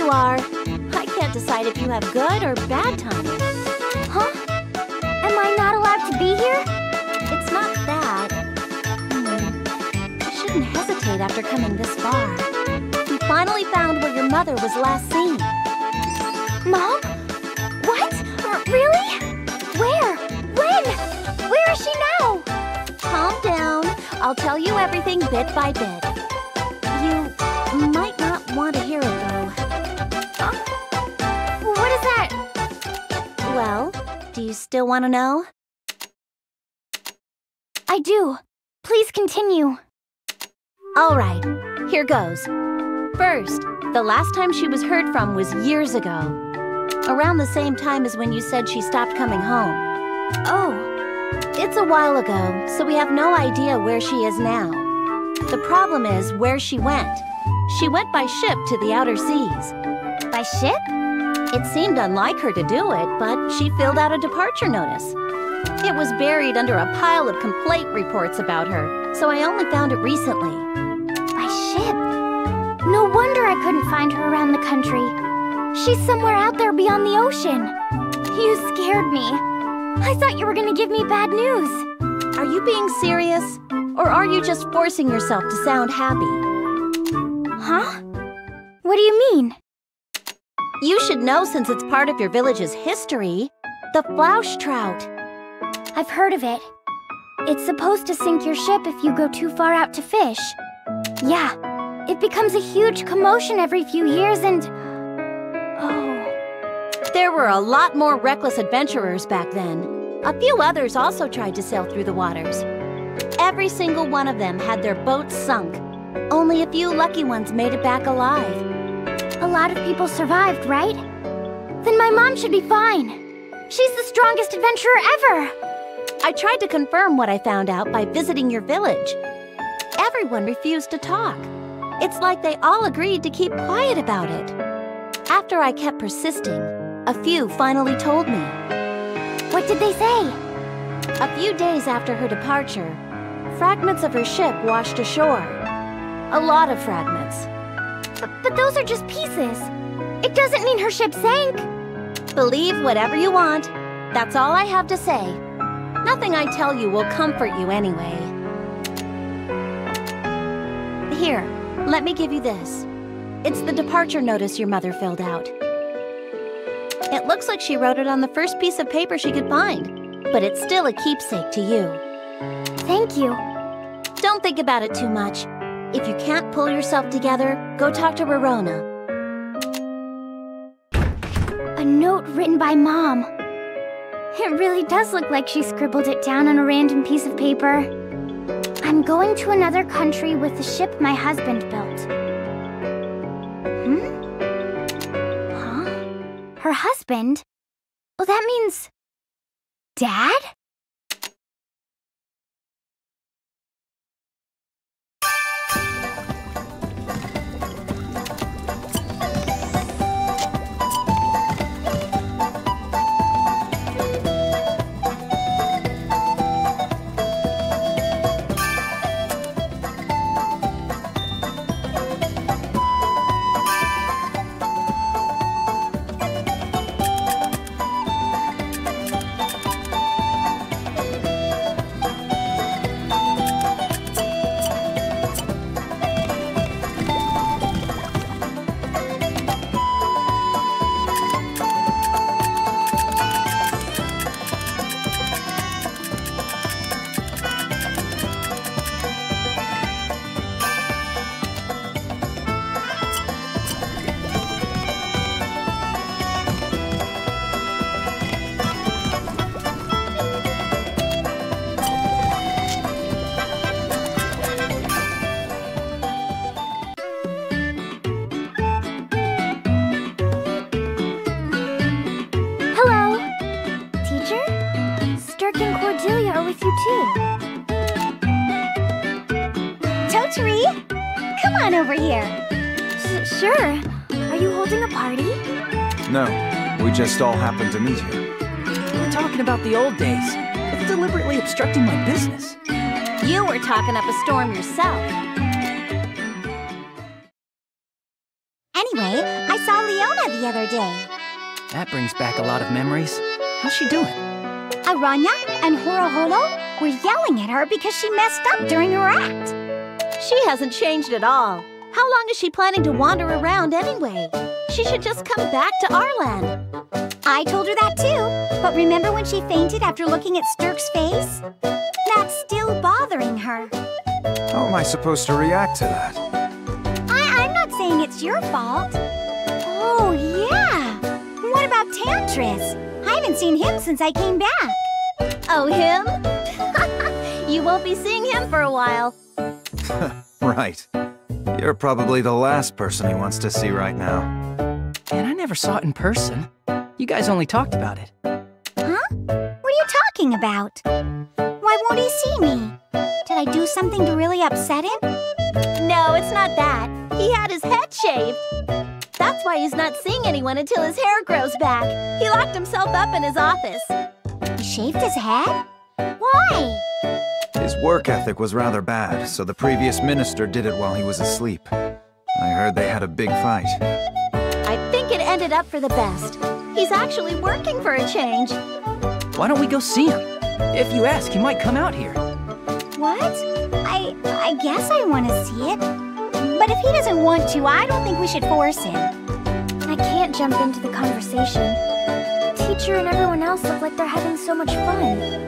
are. I can't decide if you have good or bad timing. Huh? Am I not allowed to be here? It's not that. You shouldn't hesitate after coming this far. We finally found where your mother was last seen. Mom? What? Really? Where? When? Where is she now? Calm down. I'll tell you everything bit by bit. You might not want to hear it, though. What is that? Well, do you still want to know? I do. Please continue. All right, here goes. First, the last time she was heard from was years ago. Around the same time as when you said she stopped coming home. Oh. It's a while ago, so we have no idea where she is now. The problem is where she went. She went by ship to the outer seas. By ship? It seemed unlike her to do it, but she filled out a departure notice. It was buried under a pile of complaint reports about her, so I only found it recently. By ship? No wonder I couldn't find her around the country. She's somewhere out there beyond the ocean. You scared me. I thought you were gonna give me bad news. Are you being serious? Or are you just forcing yourself to sound happy? Huh? What do you mean? You should know since it's part of your village's history. The Flausch trout. I've heard of it. It's supposed to sink your ship if you go too far out to fish. Yeah, it becomes a huge commotion every few years and... Oh... There were a lot more reckless adventurers back then. A few others also tried to sail through the waters. Every single one of them had their boats sunk. Only a few lucky ones made it back alive. A lot of people survived, right? Then my mom should be fine. She's the strongest adventurer ever! I tried to confirm what I found out by visiting your village. Everyone refused to talk. It's like they all agreed to keep quiet about it. After I kept persisting, a few finally told me. What did they say? A few days after her departure, fragments of her ship washed ashore. A lot of fragments. But those are just pieces. It doesn't mean her ship sank. Believe whatever you want. That's all I have to say. Nothing I tell you will comfort you anyway. Here, let me give you this. It's the departure notice your mother filled out. It looks like she wrote it on the first piece of paper she could find, but it's still a keepsake to you. Thank you. Don't think about it too much. If you can't pull yourself together, go talk to Rorona. A note written by Mom. It really does look like she scribbled it down on a random piece of paper. I'm going to another country with the ship my husband built. Huh? Her husband? Well, that means... Dad? Totori, come on over here. Sure. Are you holding a party? No, we just all happened to meet here. We're talking about the old days. It's deliberately obstructing my business. You were talking up a storm yourself. Anyway, I saw Leo day. That brings back a lot of memories. How's she doing? Aranya and Horoholo were yelling at her because she messed up during her act. She hasn't changed at all. How long is she planning to wander around anyway? She should just come back to Arland. I told her that too, but remember when she fainted after looking at Sturk's face? That's still bothering her. How am I supposed to react to that? I'm not saying it's your fault. Oh, yeah. What about Tantris? I haven't seen him since I came back. Oh, him? You won't be seeing him for a while. Right. You're probably the last person he wants to see right now. And I never saw it in person. You guys only talked about it. Huh? What are you talking about? Why won't he see me? Did I do something to really upset him? No, it's not that. He had his head shaved. That's why he's not seeing anyone until his hair grows back. He locked himself up in his office. He shaved his head? Why? His work ethic was rather bad, so the previous minister did it while he was asleep. I heard they had a big fight. I think it ended up for the best. He's actually working for a change. Why don't we go see him? If you ask, he might come out here. What? I guess I want to see it. But if he doesn't want to, I don't think we should force him. I can't jump into the conversation. Teacher and everyone else look like they're having so much fun.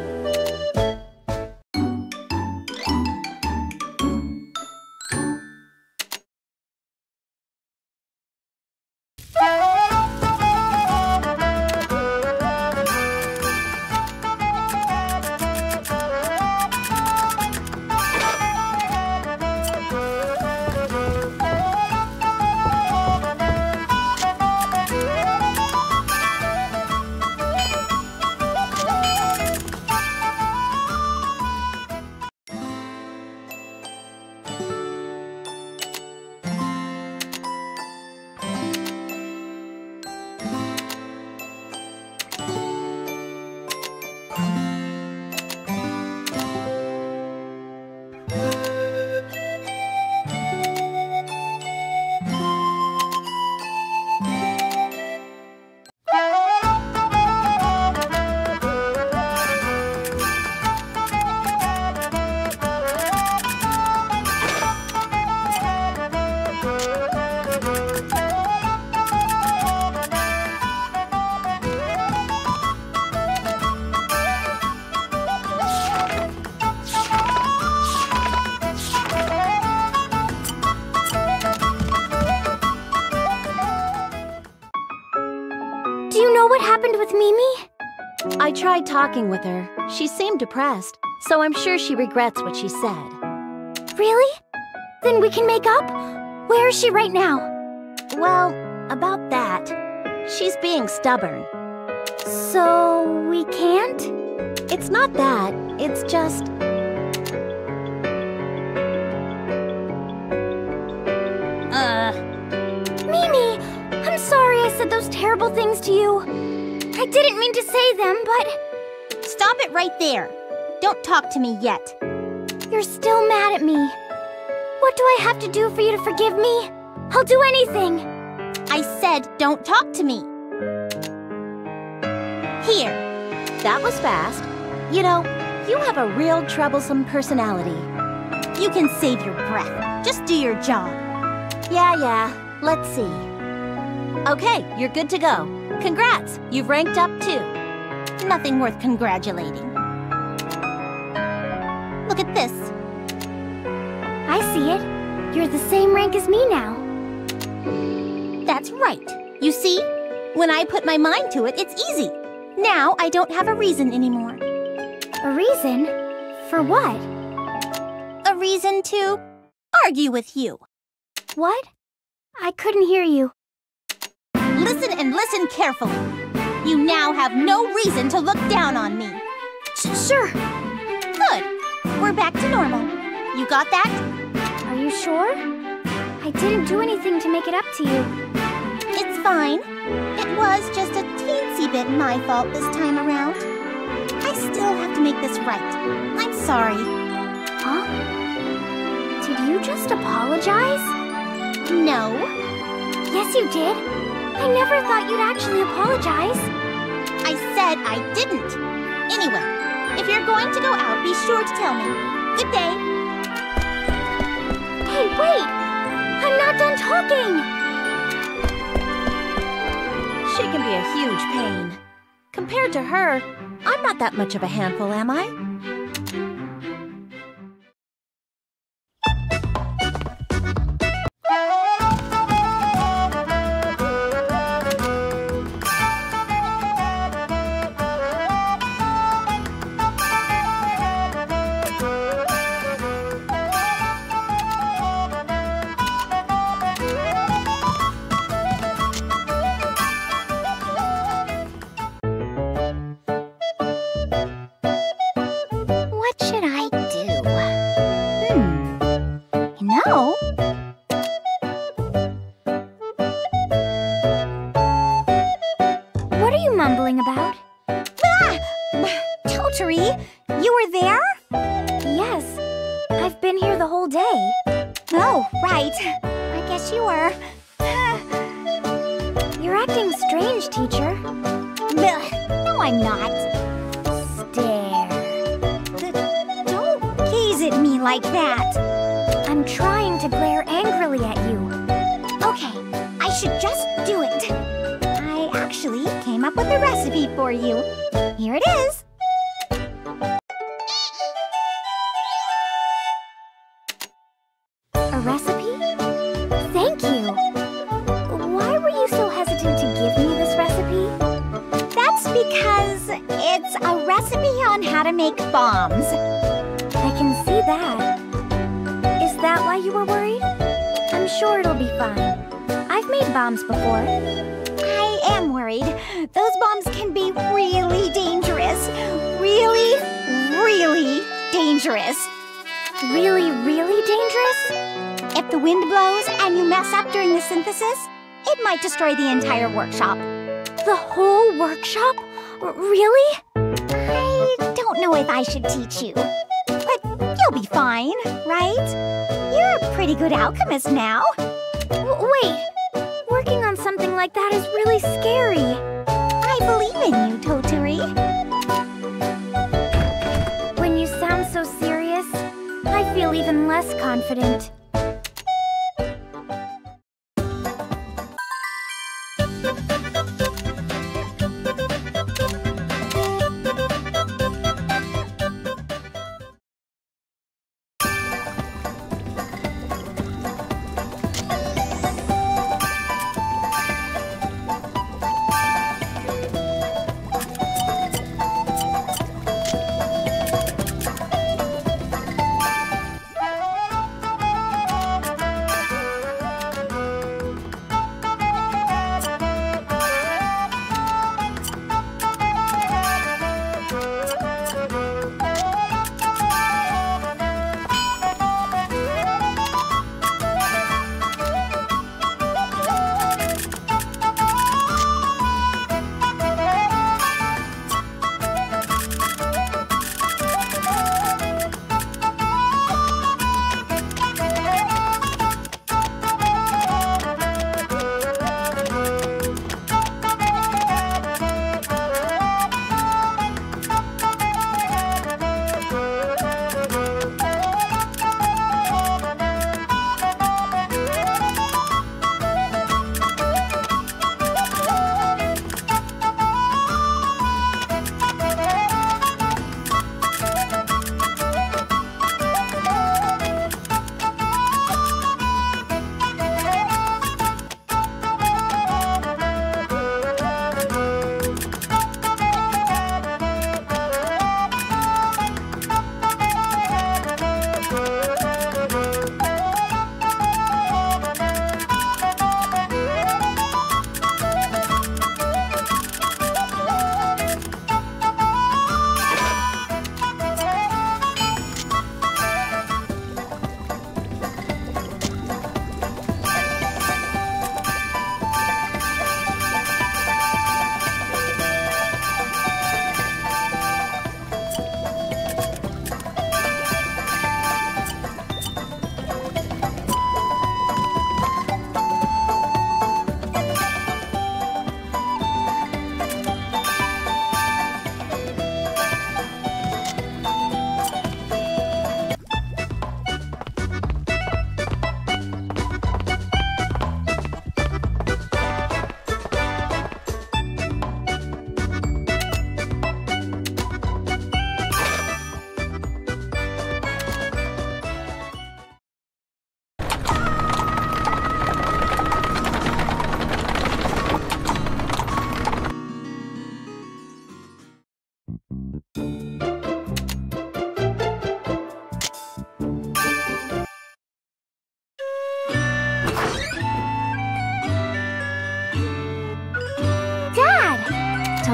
Do you know what happened with Mimi? I tried talking with her. She seemed depressed, so I'm sure she regrets what she said. Really? Then we can make up? Where is she right now? Well, about that, she's being stubborn. So we can't? It's not that, it's just... Mimi! I'm sorry I said those terrible things to you. I didn't mean to say them, but... Stop it right there. Don't talk to me yet. You're still mad at me. What do I have to do for you to forgive me? I'll do anything. I said don't talk to me. Here. That was fast. You know, you have a real troublesome personality. You can save your breath. Just do your job. Yeah. Let's see. Okay, you're good to go. Congrats, you've ranked up too. Nothing worth congratulating. Look at this. I see it. You're the same rank as me now. That's right. You see? When I put my mind to it, it's easy. Now I don't have a reason anymore. A reason? For what? A reason to argue with you. What? I couldn't hear you. Listen and listen carefully. You now have no reason to look down on me. Sure. Good. We're back to normal. You got that? Are you sure? I didn't do anything to make it up to you. It's fine. It was just a teensy bit my fault this time around. I still have to make this right. I'm sorry. Huh? Did you just apologize? No. Yes, you did. I never thought you'd actually apologize. I said I didn't. Anyway, if you're going to go out, be sure to tell me. Good day. Hey, wait! I'm not done talking! She can be a huge pain. Compared to her, I'm not that much of a handful, am I? What should I do? You know? What are you mumbling about? Ah! Totori, you were there? Yes, I've been here the whole day. Oh, right. I guess you were. You're acting strange, teacher. No, I'm not. Stare. Don't gaze at me like that. I'm trying to glare angrily at you. Okay, I should just do it. I actually came up with a recipe for you. Here it is. A recipe? Thank you. Why were you so hesitant to give me this recipe? That's because it's a recipe on how to make bombs. I can see that. Is that why you were worried? I'm sure it'll be fine. I've made bombs before. I am worried. Those bombs can be really dangerous. Really, really dangerous. Really, really dangerous? If the wind blows and you mess up during the synthesis, it might destroy the entire workshop. The whole workshop? Really? I don't know if I should teach you. But you'll be fine, right? You're a pretty good alchemist now. Wait, working on something like that is really scary. I believe in you, Totori. When you sound so serious, I feel even less confident.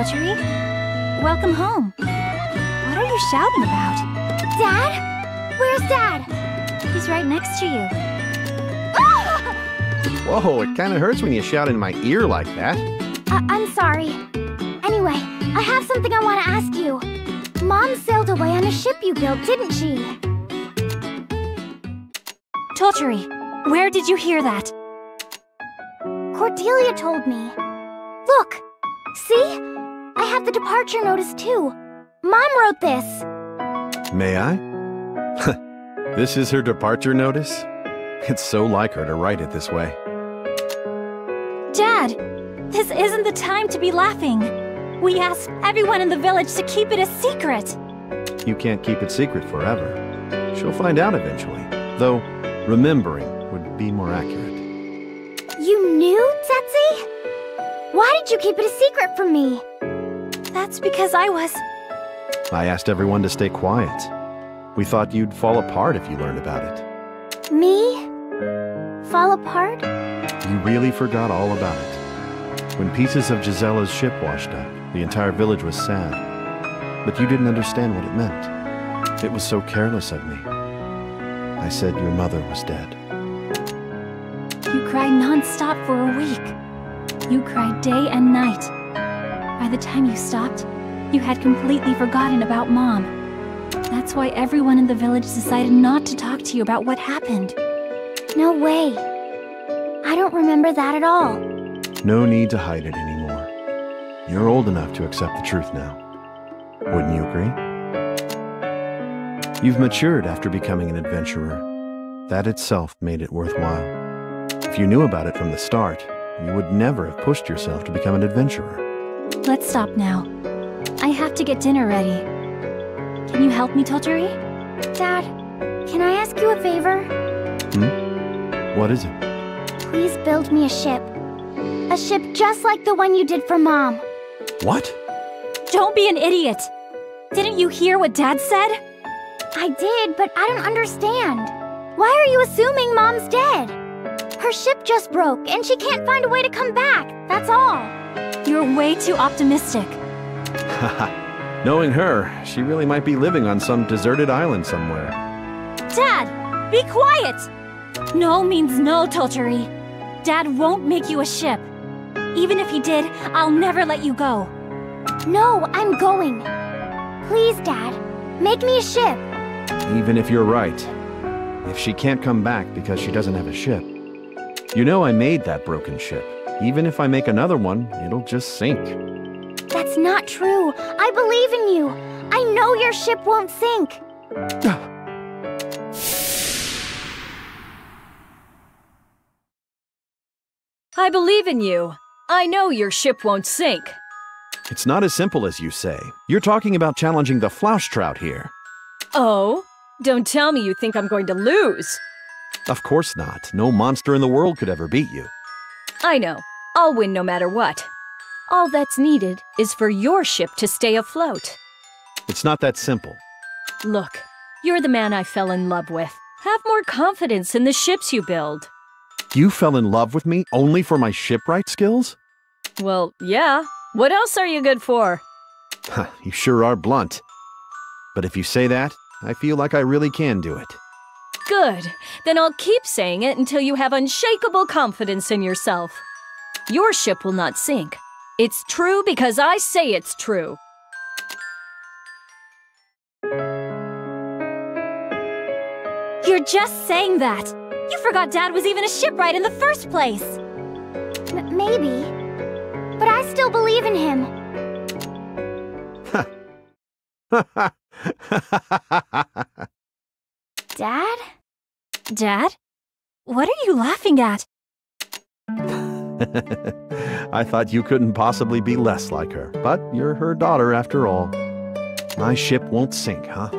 Totori. Welcome home. What are you shouting about? Dad? Where's Dad? He's right next to you. Whoa, it kinda hurts when you shout in my ear like that. I'm sorry. Anyway, I have something I want to ask you. Mom sailed away on a ship you built, didn't she? Totori, where did you hear that? Cordelia told me. Look! See? I have the departure notice too. Mom wrote this. May I? This is her departure notice? It's so like her to write it this way. Dad, this isn't the time to be laughing. We asked everyone in the village to keep it a secret. You can't keep it secret forever. She'll find out eventually. Though, remembering would be more accurate. You knew, Setsi? Why did you keep it a secret from me? That's because I asked everyone to stay quiet. We thought you'd fall apart if you learned about it. Me? Fall apart? You really forgot all about it. When pieces of Gisella's ship washed up, the entire village was sad. But you didn't understand what it meant. It was so careless of me. I said your mother was dead. You cried non-stop for a week. You cried day and night. By the time you stopped, you had completely forgotten about Mom. That's why everyone in the village decided not to talk to you about what happened. No way. I don't remember that at all. No need to hide it anymore. You're old enough to accept the truth now. Wouldn't you agree? You've matured after becoming an adventurer. That itself made it worthwhile. If you knew about it from the start, you would never have pushed yourself to become an adventurer. Let's stop now. I have to get dinner ready. Can you help me, Totori? Dad, can I ask you a favor? What is it? Please build me a ship. A ship just like the one you did for Mom. What? Don't be an idiot! Didn't you hear what Dad said? I did, but I don't understand. Why are you assuming Mom's dead? Her ship just broke, and she can't find a way to come back. That's all. You're way too optimistic. Haha. Knowing her, she really might be living on some deserted island somewhere. Dad, be quiet! No means no, Totori. Dad won't make you a ship. Even if he did, I'll never let you go. No, I'm going. Please, Dad, make me a ship. Even if you're right. If she can't come back because she doesn't have a ship. You know I made that broken ship. Even if I make another one, it'll just sink. That's not true. I believe in you. I know your ship won't sink. I believe in you. I know your ship won't sink. It's not as simple as you say. You're talking about challenging the Flauschtrout here. Oh? Don't tell me you think I'm going to lose. Of course not. No monster in the world could ever beat you. I know. I'll win no matter what. All that's needed is for your ship to stay afloat. It's not that simple. Look, you're the man I fell in love with. Have more confidence in the ships you build. You fell in love with me only for my shipwright skills? Well, yeah. What else are you good for? You sure are blunt. But if you say that, I feel like I really can do it. Good. Then I'll keep saying it until you have unshakable confidence in yourself. Your ship will not sink. It's true because I say it's true. You're just saying that. You forgot Dad was even a shipwright in the first place. Maybe. But I still believe in him. Dad? Dad? What are you laughing at? I thought you couldn't possibly be less like her, but you're her daughter after all. My ship won't sink, huh?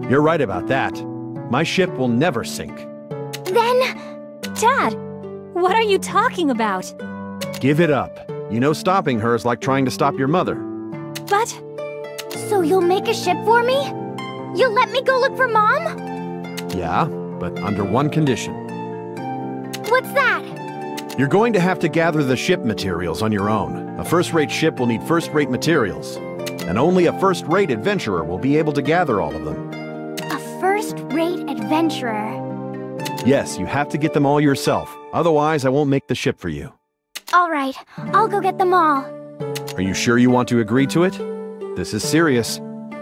You're right about that. My ship will never sink. Then... Dad, what are you talking about? Give it up. You know stopping her is like trying to stop your mother. But... So you'll make a ship for me? You'll let me go look for Mom? Yeah, but under one condition. What's that? You're going to have to gather the ship materials on your own. A first-rate ship will need first-rate materials. And only a first-rate adventurer will be able to gather all of them. A first-rate adventurer. Yes, you have to get them all yourself. Otherwise, I won't make the ship for you. All right, I'll go get them all. Are you sure you want to agree to it? This is serious.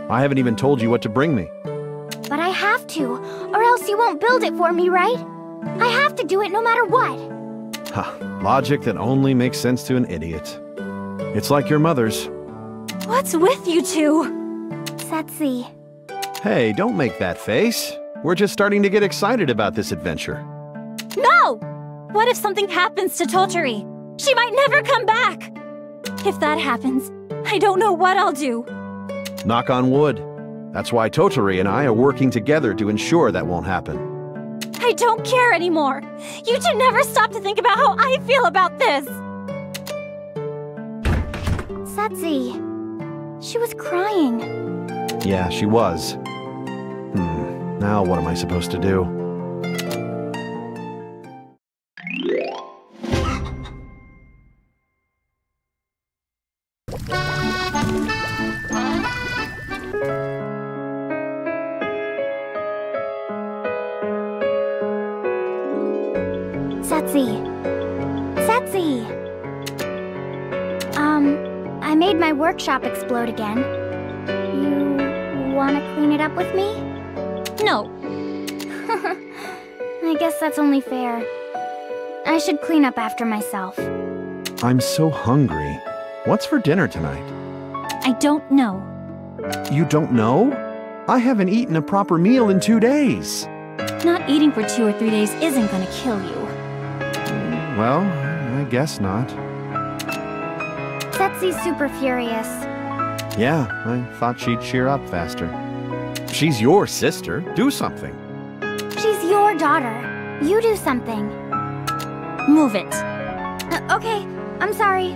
I haven't even told you what to bring me. But I have to, or else you won't build it for me, right? I have to do it no matter what. Ha, logic that only makes sense to an idiot. It's like your mother's. What's with you two? Setzi. Hey, don't make that face. We're just starting to get excited about this adventure. No! What if something happens to Totori? She might never come back! If that happens, I don't know what I'll do. Knock on wood. That's why Totori and I are working together to ensure that won't happen. I don't care anymore. You two never stop to think about how I feel about this. Setzi. She was crying. Yeah, she was. Now what am I supposed to do? Setzi. Setzi! I made my workshop explode again. You wanna clean it up with me? No. I guess that's only fair. I should clean up after myself. I'm so hungry. What's for dinner tonight? I don't know. You don't know? I haven't eaten a proper meal in 2 days. Not eating for 2 or 3 days isn't gonna kill you. Well, I guess not. Setzi's super furious. Yeah, I thought she'd cheer up faster. She's your sister. Do something. She's your daughter. You do something. Move it. Okay, I'm sorry.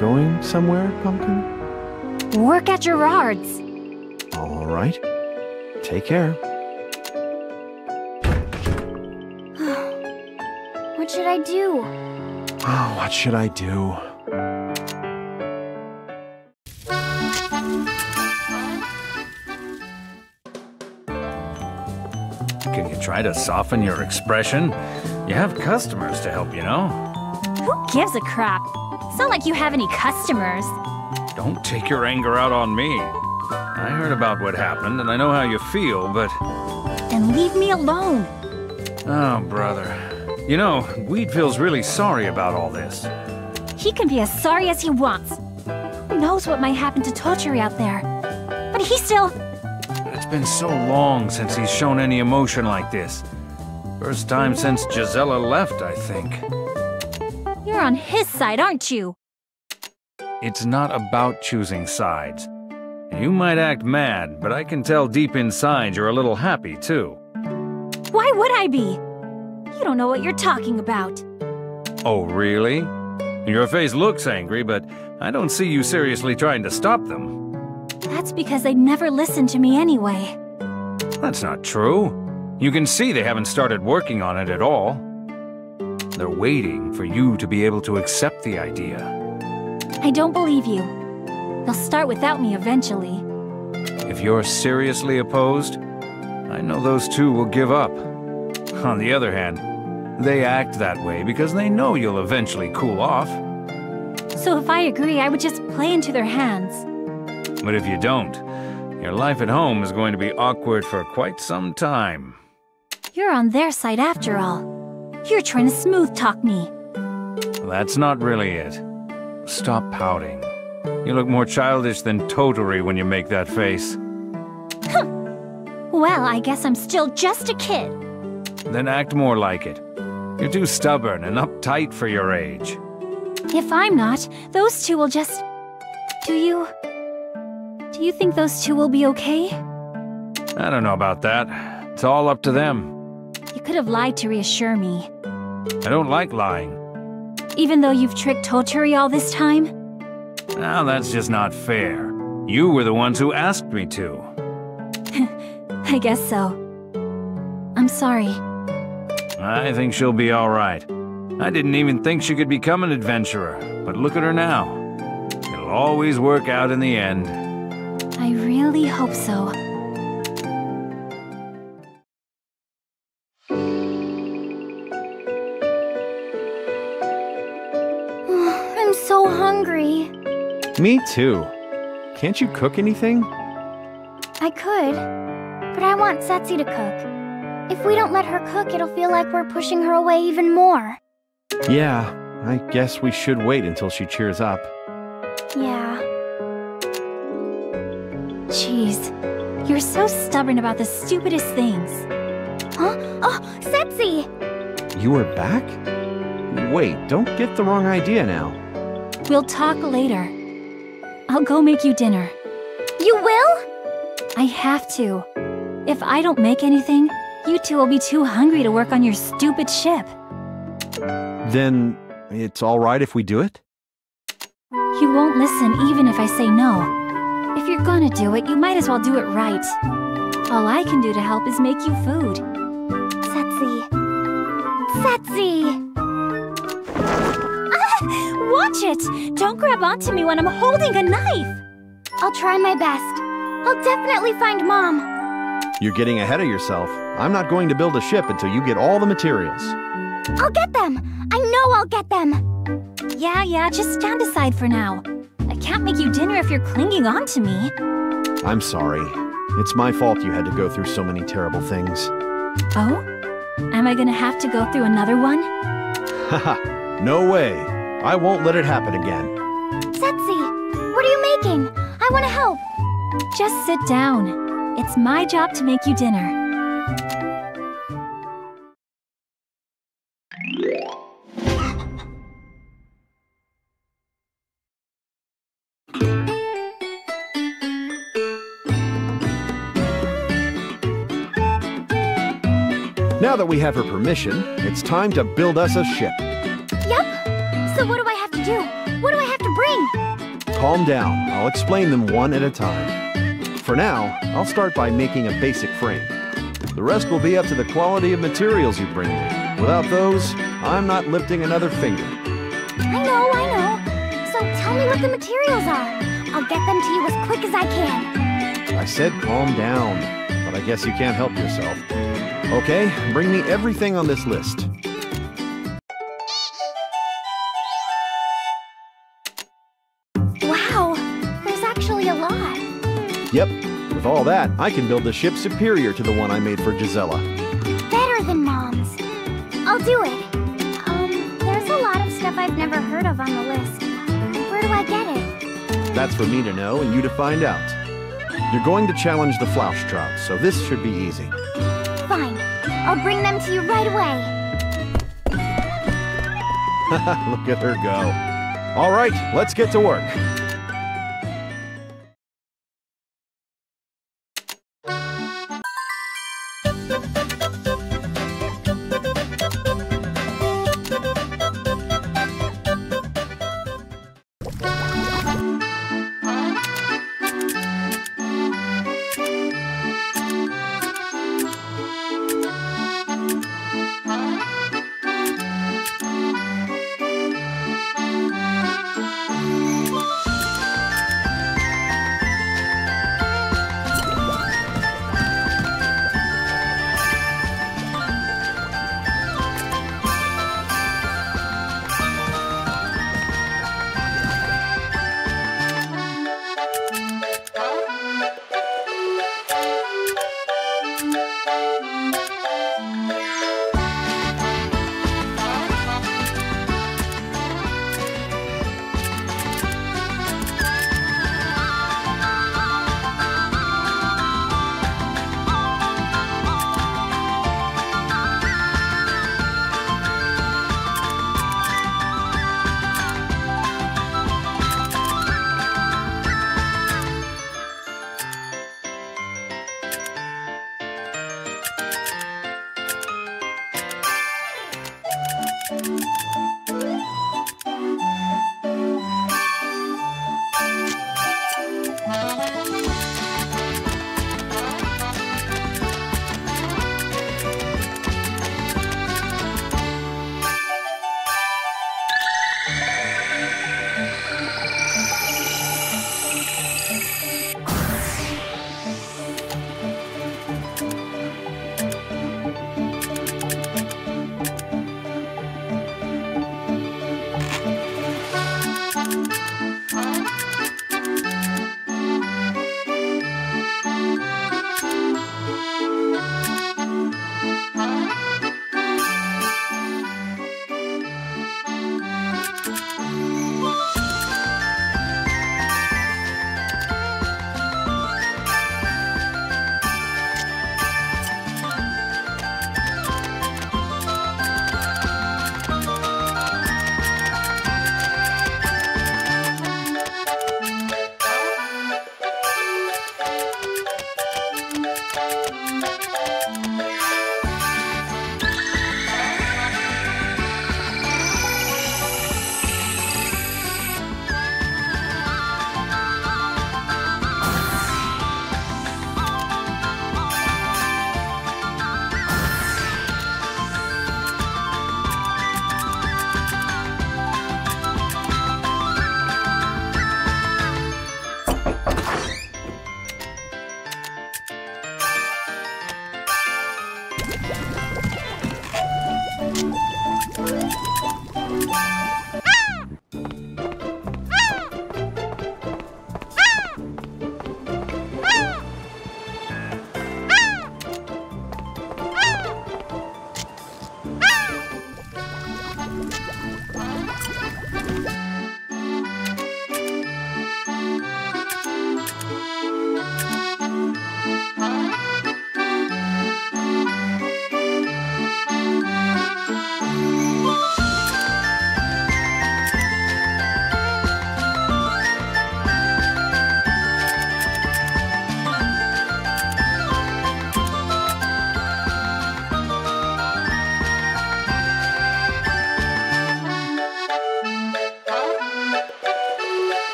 Going somewhere, Pumpkin? Work at Gerard's. All right. Take care. What should I do? Oh, what should I do? Can you try to soften your expression? You have customers to help, you know? Who gives a crap? It's not like you have any customers. Don't take your anger out on me. I heard about what happened, and I know how you feel, but... Then leave me alone. Oh, brother. You know, Weed feels really sorry about all this. He can be as sorry as he wants. Who knows what might happen to Totori out there? But he still... It's been so long since he's shown any emotion like this. First time since Gisela left, I think. You're on his side, aren't you? It's not about choosing sides. You might act mad, but I can tell deep inside you're a little happy, too. Why would I be? You don't know what you're talking about. Oh, really? Your face looks angry, but I don't see you seriously trying to stop them. That's because they never listened to me anyway. That's not true. You can see they haven't started working on it at all. They're waiting for you to be able to accept the idea. I don't believe you. They'll start without me eventually. If you're seriously opposed, I know those two will give up. On the other hand, they act that way because they know you'll eventually cool off. So if I agree, I would just play into their hands. But if you don't, your life at home is going to be awkward for quite some time. You're on their side after all. You're trying to smooth-talk me. That's not really it. Stop pouting. You look more childish than Totori when you make that face. Well, I guess I'm still just a kid. Then act more like it. You're too stubborn and uptight for your age. If I'm not, those two will just... Do you think those two will be okay? I don't know about that. It's all up to them. You could have lied to reassure me. I don't like lying. Even though you've tricked Totori all this time? Now that's just not fair. You were the ones who asked me to. I guess so. I'm sorry. I think she'll be all right. I didn't even think she could become an adventurer, but look at her now. It'll always work out in the end. I really hope so. I'm so hungry. Me too. Can't you cook anything? I could, but I want Setzi to cook. If we don't let her cook, it'll feel like we're pushing her away even more. Yeah, I guess we should wait until she cheers up. Yeah. Jeez, you're so stubborn about the stupidest things. Huh? Oh, Setzi! You are back? Wait, don't get the wrong idea now. We'll talk later. I'll go make you dinner. You will? I have to. If I don't make anything, you two will be too hungry to work on your stupid ship. Then it's all right if we do it? You won't listen even if I say no. If you're gonna do it, you might as well do it right. All I can do to help is make you food. Setzi. Setzi! Ah! Watch it! Don't grab onto me when I'm holding a knife! I'll try my best. I'll definitely find Mom. You're getting ahead of yourself. I'm not going to build a ship until you get all the materials. I'll get them! I know I'll get them! Yeah, just stand aside for now. I can't make you dinner if you're clinging on to me. I'm sorry. It's my fault you had to go through so many terrible things. Oh? Am I gonna have to go through another one? Haha, no way. I won't let it happen again. Setzi, what are you making? I want to help. Just sit down. It's my job to make you dinner. Now that we have her permission, it's time to build us a ship. Yep. So what do I have to do? What do I have to bring? Calm down. I'll explain them one at a time. For now, I'll start by making a basic frame. The rest will be up to the quality of materials you bring me. Without those, I'm not lifting another finger. I know. So tell me what the materials are. I'll get them to you as quick as I can. I said calm down, but I guess you can't help yourself. Okay, bring me everything on this list. Wow, there's actually a lot. Yep, with all that, I can build a ship superior to the one I made for Gisela. Better than Mom's. I'll do it. There's a lot of stuff I've never heard of on the list. Where do I get it? That's for me to know and you to find out. You're going to challenge the Flauschtraut, so this should be easy. Fine. I'll bring them to you right away. Look at her go. All right, let's get to work.